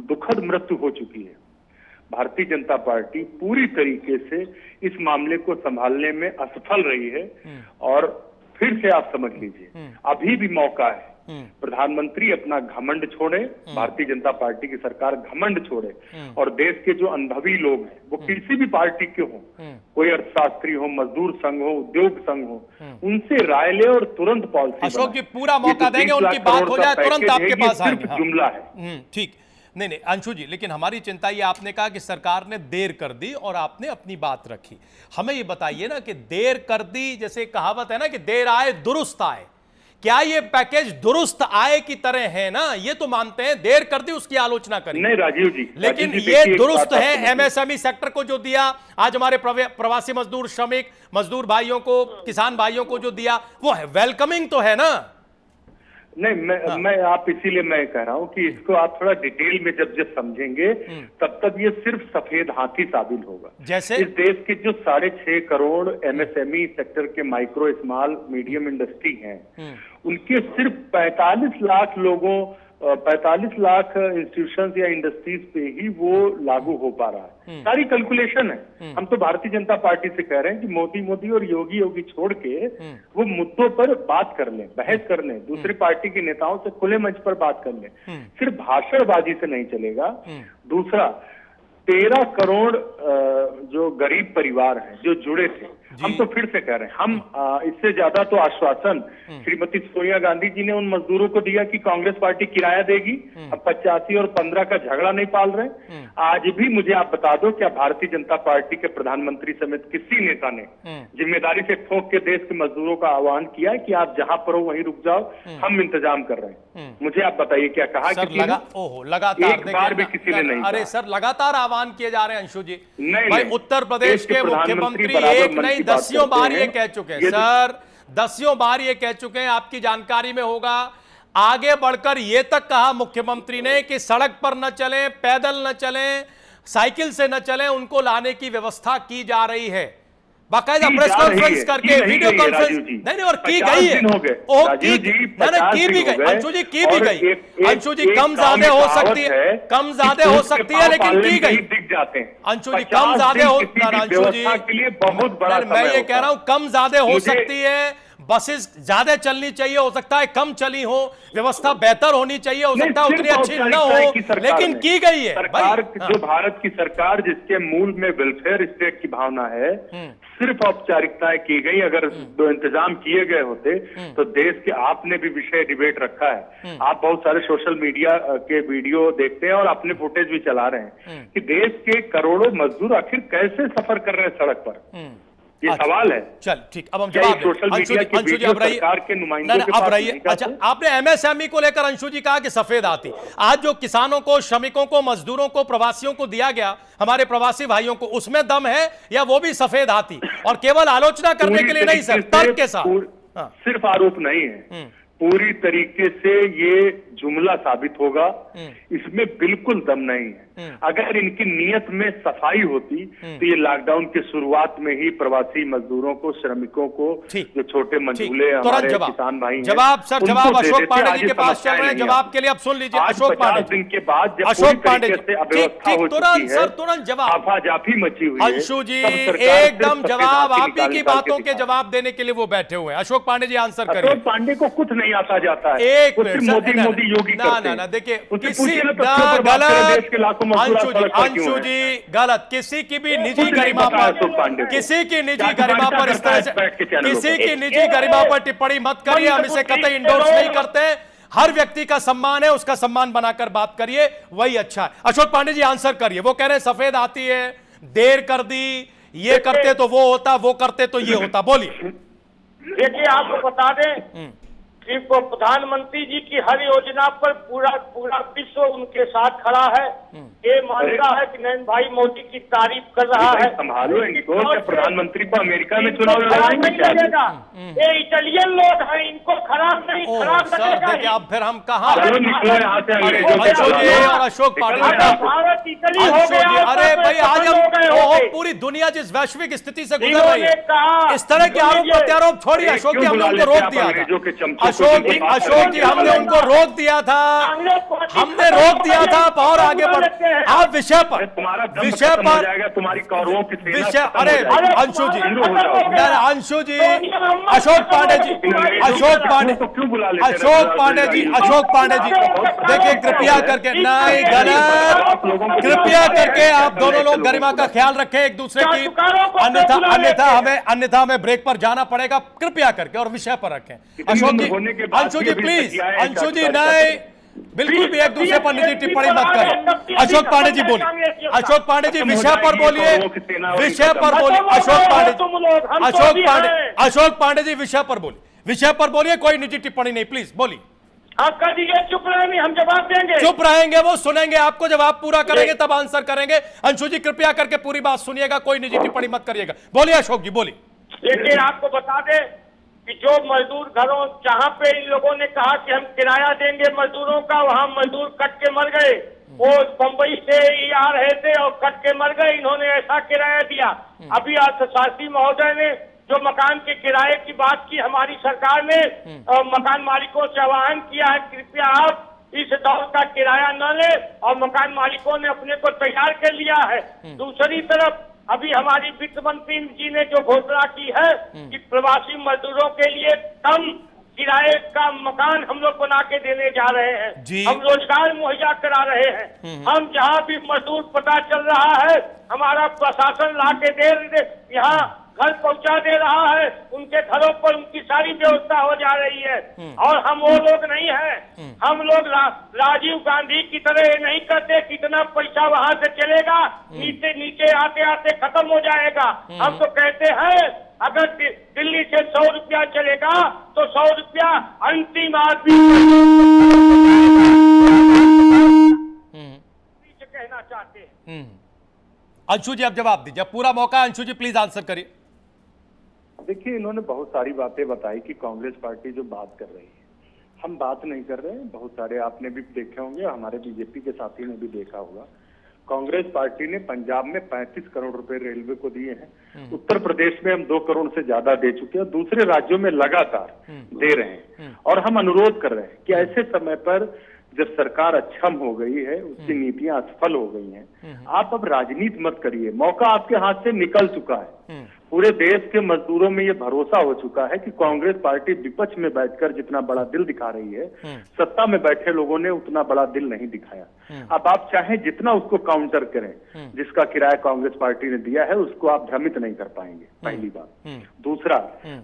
दुखद मृत्यु हो चुकी है। भारतीय जनता पार्टी पूरी तरीके से इस मामले को संभालने में असफल रही है। और फिर से आप समझ लीजिए, अभी भी मौका है, प्रधानमंत्री अपना घमंड छोड़े, भारतीय जनता पार्टी की सरकार घमंड छोड़े, और देश के जो अनुभवी लोग हैं, वो किसी भी पार्टी के हों, कोई अर्थशास्त्री हो, मजदूर संघ हो, उद्योग संघ हो, उनसे राय ले और तुरंत पॉलिसी। अशोक जी पूरा मौका देंगे, उनकी बात हो जाए, तुरंत आपके पास आएंगे। सिर्फ जुमला है। ठीक, नहीं अंशु जी, लेकिन हमारी चिंता ये, आपने कहा कि सरकार ने देर कर दी और आपने अपनी बात रखी। हमें ये बताइए ना कि देर कर दी, जैसे कहावत है ना कि देर आए दुरुस्त आए, क्या ये पैकेज दुरुस्त आए की तरह है ना? ये तो मानते हैं देर कर दी, उसकी आलोचना करें। नहीं राजीव जी, लेकिन ये दुरुस्त है। एमएसएमई सेक्टर को जो दिया, आज हमारे प्रवासी मजदूर, श्रमिक मजदूर भाइयों को, किसान भाइयों को जो दिया, वो है वेलकमिंग तो है ना? नहीं, मैं आप, इसीलिए मैं कह रहा हूं कि इसको आप थोड़ा डिटेल में जब समझेंगे, तब तक ये सिर्फ सफेद हाथी साबित होगा। जैसे इस देश के जो 6.5 करोड़ एमएसएमई सेक्टर के माइक्रो, स्मॉल, मीडियम इंडस्ट्री हैं, उनके सिर्फ 45 लाख लोगों, 45 लाख इंस्टीट्यूशंस या इंडस्ट्रीज पे ही वो लागू हो पा रहा है। सारी कैलकुलेशन है। हम तो भारतीय जनता पार्टी से कह रहे हैं कि मोदी और योगी छोड़ के वो मुद्दों पर बात कर लें, बहस कर लें, दूसरी पार्टी के नेताओं से खुले मंच पर बात कर लें। सिर्फ भाषणबाजी से नहीं चलेगा। दूसरा, 13 करोड़ जो गरीब परिवार हैं जो जुड़े थे, हम तो फिर से कह रहे हैं, हम इससे ज्यादा तो आश्वासन श्रीमती सोनिया गांधी जी ने उन मजदूरों को दिया कि कांग्रेस पार्टी किराया देगी। अब 85 और 15 का झगड़ा नहीं पाल रहे। आज भी मुझे आप बता दो, क्या भारतीय जनता पार्टी के प्रधानमंत्री समेत किसी नेता ने जिम्मेदारी से ठोक के देश के मजदूरों का आह्वान किया कि आप जहां पर हो वहीं रुक जाओ, हम इंतजाम कर रहे हैं? मुझे आप बताइए, क्या कहा किसी ने? लगातार एक बार भी किसी ने नहीं। अरे सर, लगातार आह्वान किए जा रहे हैं अंशु जी। नहीं, भाई उत्तर प्रदेश के मुख्यमंत्री एक नहीं 10 बार ये कह चुके हैं सर, 10 बार ये कह चुके हैं, आपकी जानकारी में होगा। आगे बढ़कर ये तक कहा मुख्यमंत्री ने कि सड़क पर न चलें, पैदल न चलें, साइकिल से न चलें, उनको लाने की व्यवस्था की जा रही है। बाकायदा प्रेस कॉन्फ्रेंस करके वीडियो कॉन्फ्रेंस नहीं और की गई है, की भी गई अंशु जी, की भी गई अंशु जी, कम ज्यादा हो सकती है, कम ज्यादा हो सकती है, लेकिन की गई दिख जाते हैं अंशु जी, कम ज्यादा हो अंशु जी, के लिए बहुत बड़ा मैं ये कह रहा हूं कम ज्यादा हो सकती है, बसेस ज्यादा चलनी चाहिए, हो सकता है कम चली हो, व्यवस्था बेहतर होनी चाहिए, हो सकता है उतनी अच्छी न हो, लेकिन की गई है सरकार। जो भारत की सरकार जिसके मूल में वेलफेयर स्टेट की भावना है, सिर्फ औपचारिकताएं की गई। अगर दो इंतजाम किए गए होते तो देश के, आपने भी विषय डिबेट रखा है, आप बहुत सारे सोशल मीडिया के वीडियो देखते हैं और अपने फुटेज भी चला रहे हैं कि देश के करोड़ों मजदूर आखिर कैसे सफर कर रहे हैं सड़क पर, ये सवाल है। चल ठीक, अब हम जवाब सोशल मीडिया के वीडियो सरकार के नुमाइंदों के पास नहीं जाते। अच्छा, आपने एमएसएमई को लेकर अंशु जी कहा कि सफेद आती, आज जो किसानों को, श्रमिकों को, मजदूरों को, प्रवासियों को दिया गया, हमारे प्रवासी भाइयों को, उसमें दम है या वो भी सफेद आती? और केवल आलोचना करने के लिए नहीं सर, तर्क के साथ, सिर्फ आरोप नहीं है, पूरी तरीके से ये जुमला साबित होगा, इसमें बिल्कुल दम नहीं है। अगर इनकी नियत में सफाई होती तो ये लॉकडाउन की शुरुआत में ही प्रवासी मजदूरों को, श्रमिकों को, जो छोटे मंझूले हमारे किसान भाई हैं, जवाब सर, जवाब अशोक पांडे जी के पास चल रहे हैं, जवाब के लिए अब सुन लीजिए अशोक पांडे दिन के बाद जब अशोक पांडे जी, अव्यवस्था हो चुकी है, तुरंत जवाब, आफाजाफी मची हुई है, अंशु जी एकदम जवाब, आप ही की बातों के जवाब देने के लिए वो बैठे हुए हैं। अशोक पांडे जी आंसर करिए। अशोक पांडे को कुछ नहीं आता जाता है, एक मोदी योगी करते हैं। देखिए किसी गलत अंशु जी गलत, किसी की भी निजी गरिमा पर, किसी की निजी गरिमा पर इस तरह से, किसी की निजी गरिमा पर टिप्पणी मत करिए, हम इसे कतई इंडोर्स नहीं करते। हर व्यक्ति का सम्मान है, उसका सम्मान बनाकर बात करिए, वही अच्छा है। अशोक पांडे जी आंसर करिए। वो कह रहे हैं सफेद आती है, देर कर दी, ये करते तो वो होता, वो करते तो ये होता। बोलिए। देखिए, आपको बता दें कि प्रधानमंत्री जी की हर योजना पर पूरा विश्व उनके साथ खड़ा है। ये मानता है कि नरेंद्र भाई मोदी की तारीफ कर रहा है। संभालो इनको, प्रधानमंत्री को अमेरिका में चुनाव लड़ाएंगे क्या? ये इटालियन लोग हैं, इनको खराब नहीं, खराब लगेगा। अब फिर हम कहाँ और अशोक पांडे, भारत इटली हो गया। अरे भाई, आज हम पूरी दुनिया जिस वैश्विक स्थिति से गुजर रही है, इस तरह के आरोप प्रत्यारोप छोड़िए। अशोक जी, हमने उनको रोक दिया था, अशोक जी हमने उनको रोक दिया था, हमने रोक दिया था। और आगे बढ़, आप विषय पर, तुम्हारी कौरवों की विषय, अरे अंशु जी, अंशु जी, अशोक पांडे जी, अशोक पांडे, अशोक पांडे जी, अशोक पांडे जी, देखिए कृपया करके, नहीं गलत, कृपया करके आप दोनों लोग गरिमा का ख्याल रखें एक दूसरे की, अन्यथा हमें ब्रेक पर जाना पड़ेगा। कृपया करके और विषय पर रखें। अशोक जी, अंशु जी प्लीज, अंशु जी नहीं, बिल्कुल भी एक दूसरे पर निजी टिप्पणी मत करें। अशोक पांडे जी बोलिए, अशोक पांडे जी विषय पर बोलिए, विषय पर बोलिए। अशोक पांडे, अशोक पांडे, अशोक पांडे जी विषय पर बोलिए, विषय पर बोलिए, कोई निजी टिप्पणी नहीं, प्लीज बोलिए। आप कह दीजिए चुप रहेंगे, हम जवाब देंगे। चुप रहेंगे, वो सुनेंगे आपको, जब आप पूरा करेंगे तब आंसर करेंगे। अंशु जी कृपया करके पूरी बात सुनिएगा, कोई निजी टिप्पणी मत करिएगा। बोलिए अशोक जी, बोलिए। देखिए, आपको बता दें कि जो मजदूर घरों, जहाँ पे इन लोगों ने कहा कि हम किराया देंगे मजदूरों का, वहाँ मजदूर कट के मर गए। वो बंबई से ही आ रहे थे और कट के मर गए। इन्होंने ऐसा किराया दिया। अभी अर्थशास्त्री महोदय ने जो मकान के किराए की बात की, हमारी सरकार ने मकान मालिकों से आह्वान किया है, कृपया आप इस दौर का किराया न ले, और मकान मालिकों ने अपने को तैयार कर लिया है। दूसरी तरफ अभी हमारी वित्त मंत्री जी ने जो घोषणा की है कि प्रवासी मजदूरों के लिए कम किराए का मकान हम लोग बना के देने जा रहे हैं, हम रोजगार मुहैया करा रहे हैं। हम जहाँ भी मजदूर पता चल रहा है, हमारा प्रशासन ला के दे यहाँ घर पहुंचा दे रहा है, उनके घरों पर उनकी सारी व्यवस्था हो जा रही है। और हम वो लोग नहीं हैं, हम लोग राजीव गांधी की तरह नहीं करते कितना पैसा वहां से चलेगा, नीचे नीचे आते आते खत्म हो जाएगा। हम तो कहते हैं अगर दिल्ली से 100 रुपया चलेगा तो 100 रुपया अंतिम आदमी कहना चाहते हैं। अंशु जी अब जवाब दीजिए, पूरा मौका। अंशु जी प्लीज आंसर करिए। देखिए, इन्होंने बहुत सारी बातें बताई कि कांग्रेस पार्टी जो बात कर रही है, हम बात नहीं कर रहे हैं। बहुत सारे आपने भी देखे होंगे, हमारे बीजेपी के साथी ने भी देखा होगा। कांग्रेस पार्टी ने पंजाब में 35 करोड़ रुपए रेलवे को दिए हैं। उत्तर प्रदेश में हम 2 करोड़ से ज्यादा दे चुके हैं, दूसरे राज्यों में लगातार दे रहे हैं। और हम अनुरोध कर रहे हैं कि ऐसे समय पर जब सरकार अक्षम हो गई है, उसकी नीतियां असफल हो गई हैं, आप अब राजनीति मत करिए। मौका आपके हाथ से निकल चुका है। पूरे देश के मजदूरों में ये भरोसा हो चुका है कि कांग्रेस पार्टी विपक्ष में बैठकर जितना बड़ा दिल दिखा रही है, सत्ता में बैठे लोगों ने उतना बड़ा दिल नहीं दिखाया। अब आप चाहे जितना उसको काउंटर करें, जिसका किराया कांग्रेस पार्टी ने दिया है उसको आप भ्रमित नहीं कर पाएंगे, पहली बात। दूसरा,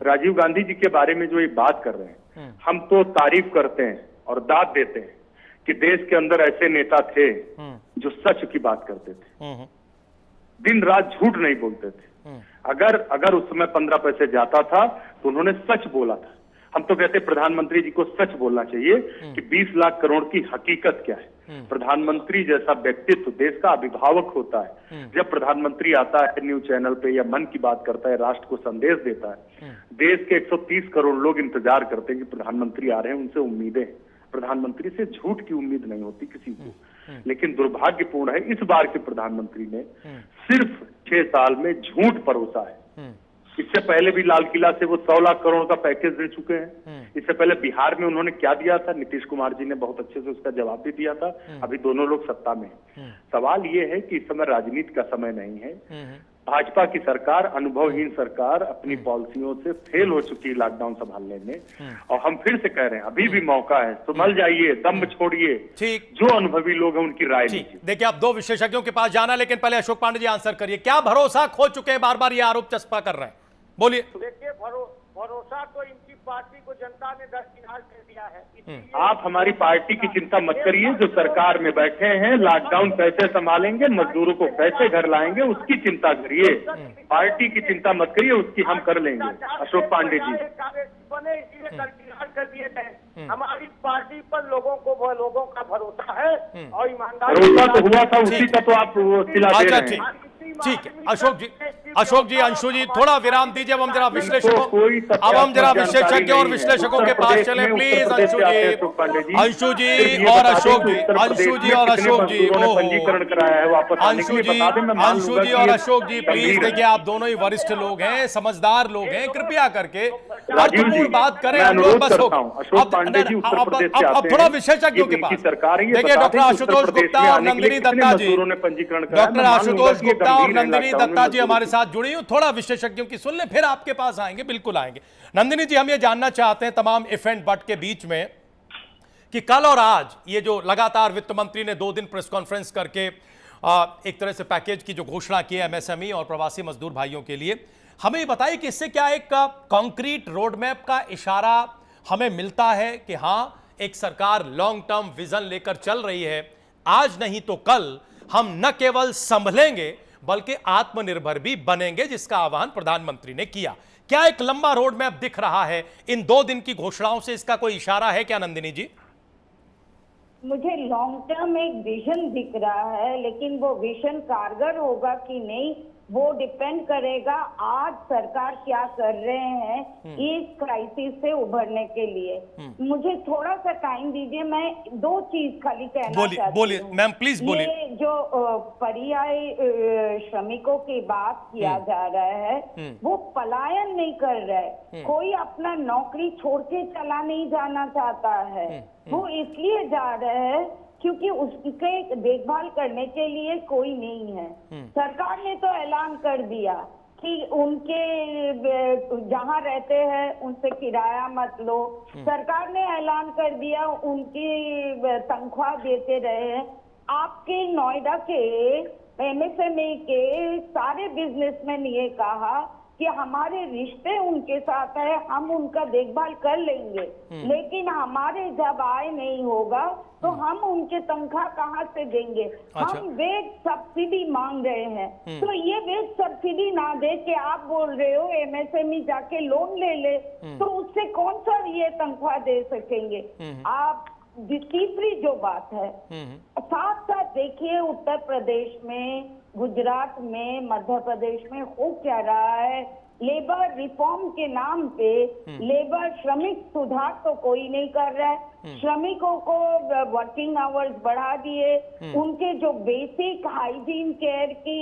राजीव गांधी जी के बारे में जो ये बात कर रहे हैं, हम तो तारीफ करते हैं और दाद देते हैं कि देश के अंदर ऐसे नेता थे जो सच की बात करते थे, दिन रात झूठ नहीं बोलते थे। अगर उस समय 15 पैसे जाता था तो उन्होंने सच बोला था। हम तो कहते प्रधानमंत्री जी को सच बोलना चाहिए कि 20 लाख करोड़ की हकीकत क्या है। प्रधानमंत्री जैसा व्यक्तित्व देश का अभिभावक होता है। जब प्रधानमंत्री आता है न्यूज चैनल पे या मन की बात करता है, राष्ट्र को संदेश देता है, देश के 130 करोड़ लोग इंतजार करते हैं कि प्रधानमंत्री आ रहे हैं, उनसे उम्मीदें। प्रधानमंत्री से झूठ की उम्मीद नहीं होती किसी को। लेकिन दुर्भाग्यपूर्ण है, इस बार के प्रधानमंत्री ने सिर्फ 6 साल में झूठ परोसा है। इससे पहले भी लाल किला से वो 100 लाख करोड़ का पैकेज दे चुके हैं। इससे पहले बिहार में उन्होंने क्या दिया था, नीतीश कुमार जी ने बहुत अच्छे से उसका जवाब भी दिया था। अभी दोनों लोग सत्ता में हैं। सवाल ये है कि इस समय राजनीति का समय नहीं है। भाजपा की सरकार, अनुभवहीन सरकार, अपनी पॉलिसियों से फेल हो चुकी है लॉकडाउन संभालने में। और हम फिर से कह रहे हैं, अभी भी मौका है, संभल जाइए, दम छोड़िए। ठीक, जो अनुभवी लोग हैं उनकी राय लीजिए। देखिए, आप 2 विशेषज्ञों के पास जाना, लेकिन पहले अशोक पांडे जी आंसर करिए। क्या भरोसा खो चुके हैं, बार बार ये आरोप चस्पा कर रहे हैं, बोलिए। देखिए, भरोसा तो इनकी पार्टी को जनता ने दरकिनार कर दिया है। आप हमारी पार्टी की चिंता मत करिए, जो सरकार में बैठे हैं, लॉकडाउन कैसे संभालेंगे, मजदूरों को कैसे घर लाएंगे, उसकी चिंता करिए। पार्टी की चिंता मत करिए, उसकी हम कर लेंगे। अशोक पांडे जी बने इसलिए दरकिनार कर दिए गए। हमारी पार्टी पर लोगों का भरोसा है और ईमानदारी। भरोसा तो हुआ था, उसी का तो आप सिला दे रहे हैं। ठीक है अशोक जी, अंशु जी, थोड़ा विराम दीजिए। अब हम जरा विशेषज्ञ और विश्लेषकों के पास चले, प्लीज। अंशु जी और अशोक जी, प्लीज। देखिए, आप दोनों ही वरिष्ठ लोग हैं, समझदार लोग हैं, कृपया करके अर्थपूर्ण बात करें। बस अब थोड़ा विशेषज्ञों के पास देखिए, डॉक्टर आशुतोष गुप्ता और नंदिनी दत्ता जी, डॉक्टर आशुतोष गुप्ता और नंदिनी दत्ता जी हमारे साथ जुड़ी हूं। थोड़ा विशेषज्ञों की सुन ले, फिर आपके पास आएंगे, बिल्कुल आएंगे। नंदिनी जी, हम ये जानना चाहते हैं तमाम इफ एंड बट के बीच में कि कल और आज ये जो लगातार वित्त मंत्री ने 2 दिन प्रेस कॉन्फ्रेंस करके एक तरह से पैकेज की जो घोषणा की है एमएसएमई और प्रवासी मजदूर भाइयों के लिए, हमें ये बताइए कि इससे क्या एक कॉन्क्रीट रोड मैप का इशारा हमें मिलता है कि हां, एक सरकार लॉन्ग टर्म विजन लेकर चल रही है। आज नहीं तो कल हम न केवल संभलेंगे बल्कि आत्मनिर्भर भी बनेंगे, जिसका आह्वान प्रधानमंत्री ने किया। क्या एक लंबा रोड मैप दिख रहा है इन 2 दिन की घोषणाओं से? इसका कोई इशारा है क्या, नंदिनी जी? मुझे लॉन्ग टर्म एक विजन दिख रहा है, लेकिन वो विजन कारगर होगा कि नहीं, वो डिपेंड करेगा आज सरकार क्या कर रहे हैं इस क्राइसिस से उभरने के लिए। मुझे थोड़ा सा टाइम दीजिए, मैं 2 चीज खाली कहना चाहती हूँ। बोलिए मैम, प्लीज बोलिए। ये जो पर्यायी श्रमिकों की बात किया जा रहा है, वो पलायन नहीं कर रहा है। कोई अपना नौकरी छोड़ के चला नहीं जाना चाहता है, वो इसलिए जा रहे हैं क्योंकि उसके देखभाल करने के लिए कोई नहीं है। सरकार ने तो ऐलान कर दिया कि उनके जहां रहते हैं उनसे किराया मत लो। सरकार ने ऐलान कर दिया उनकी तनख्वाह देते रहे। आपके नोएडा के एमएसएमई के सारे बिजनेसमैन ये कहा कि हमारे रिश्ते उनके साथ है, हम उनका देखभाल कर लेंगे, लेकिन हमारे जब आय नहीं होगा तो हम उनके तनख्वाह कहाँ से देंगे? हम वेज सब्सिडी मांग रहे हैं, तो ये वेज सब्सिडी ना दे के आप बोल रहे हो एमएसएमई जाके लोन ले ले, तो उससे कौन सा ये तनख्वाह दे सकेंगे आप? तीसरी जो बात है, साथ साथ देखिए उत्तर प्रदेश में, गुजरात में, मध्य प्रदेश में हो क्या रहा है। लेबर रिफॉर्म के नाम पे लेबर श्रमिक सुधार तो कोई नहीं कर रहा है। श्रमिकों को वर्किंग आवर्स बढ़ा दिए, उनके जो बेसिक हाइजीन केयर की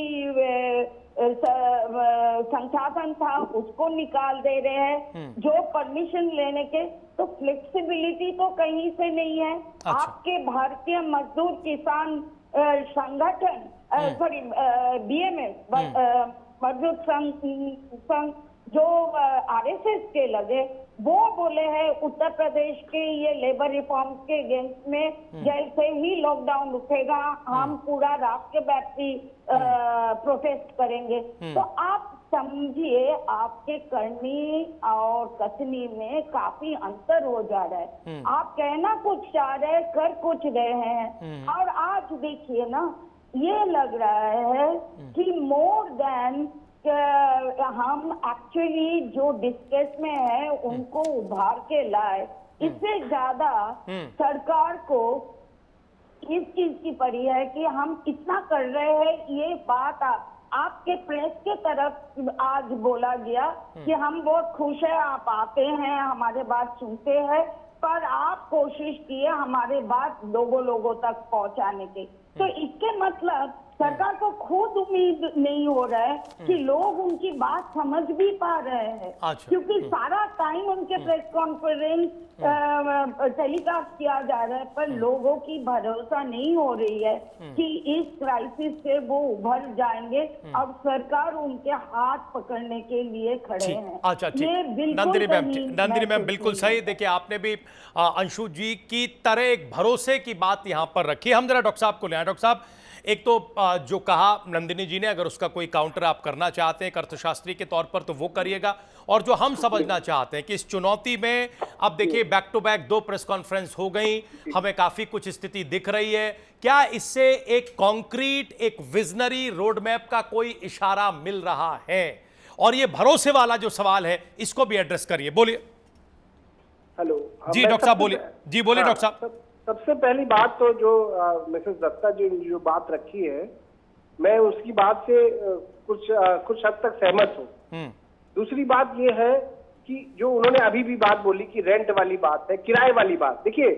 संसाधन था उसको निकाल दे रहे हैं। जो परमिशन लेने के तो फ्लेक्सिबिलिटी तो कहीं से नहीं है। आपके भारतीय मजदूर किसान संगठन सॉरी BMS मजदूर संघ जो RSS के लगे वो बोले हैं उत्तर प्रदेश के ये लेबर रिफॉर्म के अगेंस्ट में जैसे ही लॉकडाउन उठेगा हम पूरा रात के बैठती प्रोटेस्ट करेंगे। तो आप समझिए आपके करनी और कसनी में काफी अंतर हो जा रहा है। आप कहना कुछ चाह रहे हैं, कर कुछ रहे हैं। और आज देखिए ना, ये लग रहा है कि मोर देन हम एक्चुअली जो डिस्कस में है उनको उभार के लाए, इससे ज्यादा सरकार को इस चीज की पड़ी है कि हम कितना कर रहे हैं। ये बात आपके प्रेस के तरफ आज बोला गया कि हम बहुत खुश है, आप आते हैं, हमारे बात सुनते हैं, पर आप कोशिश किए हमारे बात लोगों तक पहुंचाने की। तो इसके मतलब सरकार को खुद उम्मीद नहीं हो रहा है कि लोग उनकी बात समझ भी पा रहे हैं। क्योंकि सारा टाइम उनके प्रेस कॉन्फ्रेंस टेलीकास्ट किया जा रहा है, पर लोगों की भरोसा नहीं हो रही है कि इस क्राइसिस से वो उभर जाएंगे। अब सरकार उनके हाथ पकड़ने के लिए खड़े हैं। ये बिल्कुल नंदिनी मैम बिल्कुल सही। देखिए आपने भी अंशु जी की तरह एक भरोसे की बात यहाँ पर रखी। हम जरा डॉक्टर साहब को ले आए। डॉक्टर साहब, एक तो जो कहा नंदिनी जी ने, अगर उसका कोई काउंटर आप करना चाहते हैं एक अर्थशास्त्री के तौर पर तो वो करिएगा। और जो हम समझना चाहते हैं कि इस चुनौती में अब देखिए back to back 2 press conference हो गई, हमें काफी कुछ स्थिति दिख रही है। क्या इससे एक कॉन्क्रीट, एक विजनरी रोड मैप का कोई इशारा मिल रहा है? और ये भरोसे वाला जो सवाल है इसको भी एड्रेस करिए। बोलिए। हेलो जी डॉक्टर साहब बोलिए। जी बोलिए डॉक्टर साहब। सबसे पहली बात तो जो मिसेस दत्ता जी ने जो बात रखी है, मैं उसकी बात से कुछ हद तक सहमत हूँ। दूसरी बात ये है कि जो उन्होंने अभी भी बात बोली कि रेंट वाली बात है, किराए वाली बात। देखिए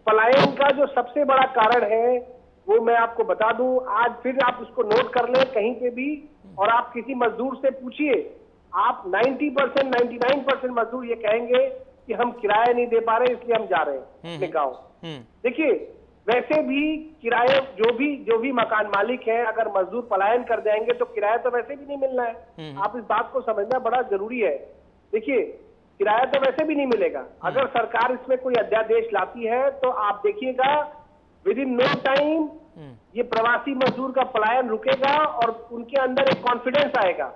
पलायन का जो सबसे बड़ा कारण है वो मैं आपको बता दूं, आज फिर आप उसको नोट कर लें कहीं पे भी, और आप किसी मजदूर से पूछिए, आप 90% 99% मजदूर ये कहेंगे कि हम किराया नहीं दे पा रहे इसलिए हम जा रहे हैं अपने गाँव। देखिए वैसे भी किराए जो भी मकान मालिक है, अगर मजदूर पलायन कर जाएंगे तो किराया तो वैसे भी नहीं मिलना है। आप इस बात को समझना बड़ा जरूरी है। देखिए किराया तो वैसे भी नहीं मिलेगा। अगर सरकार इसमें कोई अध्यादेश लाती है तो आप देखिएगा विद इन नो टाइम ये प्रवासी मजदूर का पलायन रुकेगा और उनके अंदर एक कॉन्फिडेंस आएगा।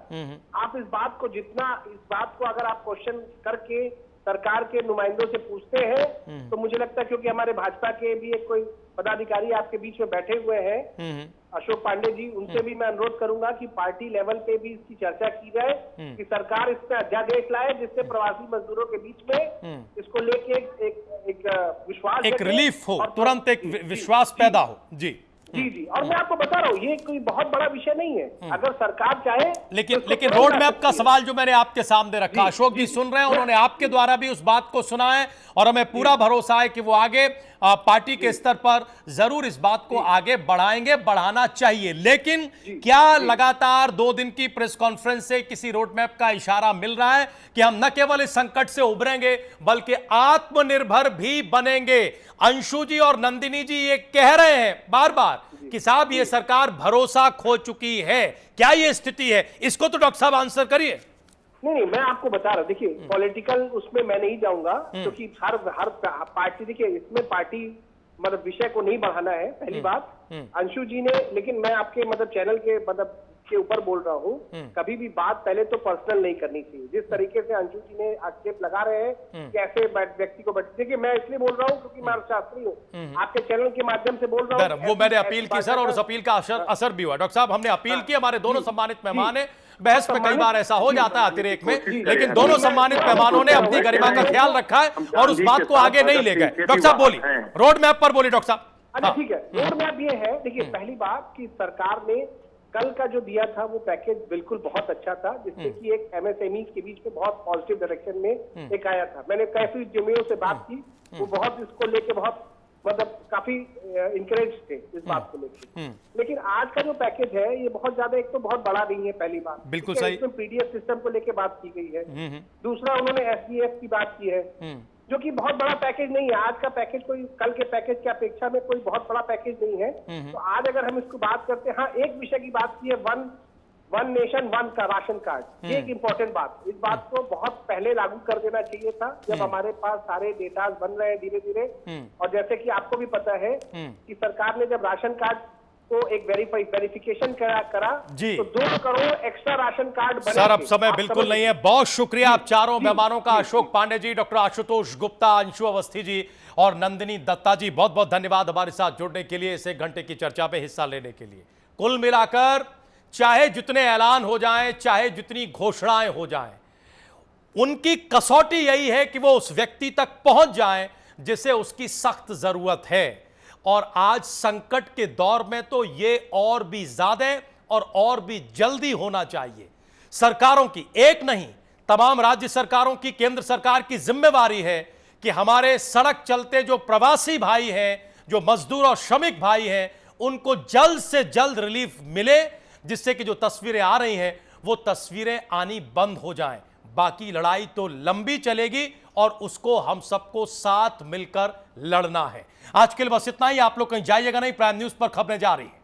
आप इस बात को अगर आप क्वेश्चन करके सरकार के नुमाइंदों से पूछते हैं तो मुझे लगता है, क्योंकि हमारे भाजपा के भी एक कोई पदाधिकारी आपके बीच में बैठे हुए हैं, अशोक पांडे जी, उनसे भी मैं अनुरोध करूंगा कि पार्टी लेवल पे भी इसकी चर्चा की जाए कि सरकार इस पे अध्यादेश लाए जिससे प्रवासी मजदूरों के बीच में इसको लेके एक विश्वास, एक रिलीफ हो, तुरंत एक विश्वास पैदा हो। जी जी। और मैं आपको बता रहा हूँ ये कोई बहुत बड़ा विषय नहीं है, अगर सरकार चाहे। लेकिन रोड मैप का सवाल जो मैंने आपके सामने रखा, अशोक जी सुन रहे हैं, उन्होंने आपके द्वारा भी उस बात को सुना है और हमें पूरा भरोसा है कि वो आगे पार्टी के स्तर पर जरूर इस बात को आगे बढ़ाएंगे, बढ़ाना चाहिए। लेकिन क्या लगातार 2 दिन की प्रेस कॉन्फ्रेंस से किसी रोड मैप का इशारा मिल रहा है कि हम न केवल इस संकट से उभरेंगे बल्कि आत्मनिर्भर भी बनेंगे? अंशु जी और नंदिनी जी ये कह रहे हैं बार बार कि साहब ये सरकार भरोसा खो चुकी है। क्या ये स्थिति है? इसको तो डॉक्टर साहब आंसर करिए। नहीं, मैं आपको बता रहा हूँ। देखिए पॉलिटिकल उसमें मैं नहीं जाऊंगा, क्योंकि हर पार्टी, देखिए इसमें पार्टी मतलब विषय को नहीं बढ़ाना है, पहली बात। अंशु जी ने, लेकिन मैं आपके मतलब चैनल के ऊपर बोल रहा हूँ, कभी भी बात पहले तो पर्सनल नहीं करनी चाहिए। जिस तरीके से अंशु जी ने आक्षेप लगा रहे हैं कि ऐसे व्यक्ति को देखिए, मैं इसलिए बोल रहा हूँ क्योंकि मैं अर्थशास्त्री हूँ, आपके चैनल के माध्यम से बोल रहा हूँ। वो मैंने अपील की सर, और उस अपील का असर भी हुआ। डॉक्टर साहब हमने अपील की, हमारे दोनों सम्मानित मेहमान है, बहस में कई बार ऐसा हो जाता है अतिरेक में, लेकिन दोनों सम्मानित मेहमानों ने अपनी गरिमा का ख्याल रखा है और उस बात को आगे नहीं ले गए। डॉक्टर साहब बोलिए, रोड मैप पर बोलिए डॉक्टर साहब। अच्छा ठीक है, रोड मैप ये है, देखिए पहली बात कि सरकार ने कल का जो दिया था वो पैकेज बिल्कुल बहुत अच्छा था, जिससे कि एक एमएसएमई के बीच में बहुत पॉजिटिव डायरेक्शन में एक आया था। मैंने काफी उद्यमियों से बात की, वो बहुत इसको लेके बहुत मतलब काफी इंकरेज थे इस बात को लेके। लेकिन आज का जो पैकेज है ये बहुत ज्यादा, एक तो बहुत बड़ा नहीं है, पहली बात बिल्कुल सही, इसमें पीडीएफ सिस्टम को लेके बात की गई है। दूसरा उन्होंने एसडीएफ की बात की है, जो कि बहुत बड़ा पैकेज नहीं है। आज का पैकेज कोई कल के पैकेज की अपेक्षा में कोई बहुत बड़ा पैकेज नहीं है। तो आज अगर हम इसको बात करते हैं, हाँ एक विषय की बात की है, वन नेशन वन का राशन कार्ड, ये एक इम्पोर्टेंट बात। इस बात को बहुत पहले लागू कर देना चाहिए था, जब हमारे पास सारे डेटा बन रहे हैं धीरे धीरे। और जैसे कि आपको भी पता है कि सरकार ने जब राशन कार्ड को एक वेरिफिकेशन करा जी, तो 2 करोड़ एक्स्ट्रा राशन कार्ड बने। सर अब समय बिल्कुल नहीं है, बहुत शुक्रिया आप चारों मेहमानों का, अशोक पांडे जी, डॉक्टर आशुतोष गुप्ता, अंशु अवस्थी जी और नंदिनी दत्ता जी, बहुत बहुत धन्यवाद हमारे साथ जुड़ने के लिए, इस 1 घंटे की चर्चा में हिस्सा लेने के लिए। कुल मिलाकर चाहे जितने ऐलान हो जाएं, चाहे जितनी घोषणाएं हो जाएं, उनकी कसौटी यही है कि वो उस व्यक्ति तक पहुंच जाएं जिसे उसकी सख्त जरूरत है। और आज संकट के दौर में तो ये और भी ज्यादा और भी जल्दी होना चाहिए। सरकारों की, एक नहीं तमाम राज्य सरकारों की, केंद्र सरकार की जिम्मेवारी है कि हमारे सड़क चलते जो प्रवासी भाई हैं, जो मजदूर और श्रमिक भाई हैं, उनको जल्द से जल्द रिलीफ मिले, जिससे कि जो तस्वीरें आ रही हैं वो तस्वीरें आनी बंद हो जाएं। बाकी लड़ाई तो लंबी चलेगी और उसको हम सबको साथ मिलकर लड़ना है। आज के लिए बस इतना ही। आप लोग कहीं जाइएगा नहीं, प्राइम न्यूज पर खबरें जारी हैं।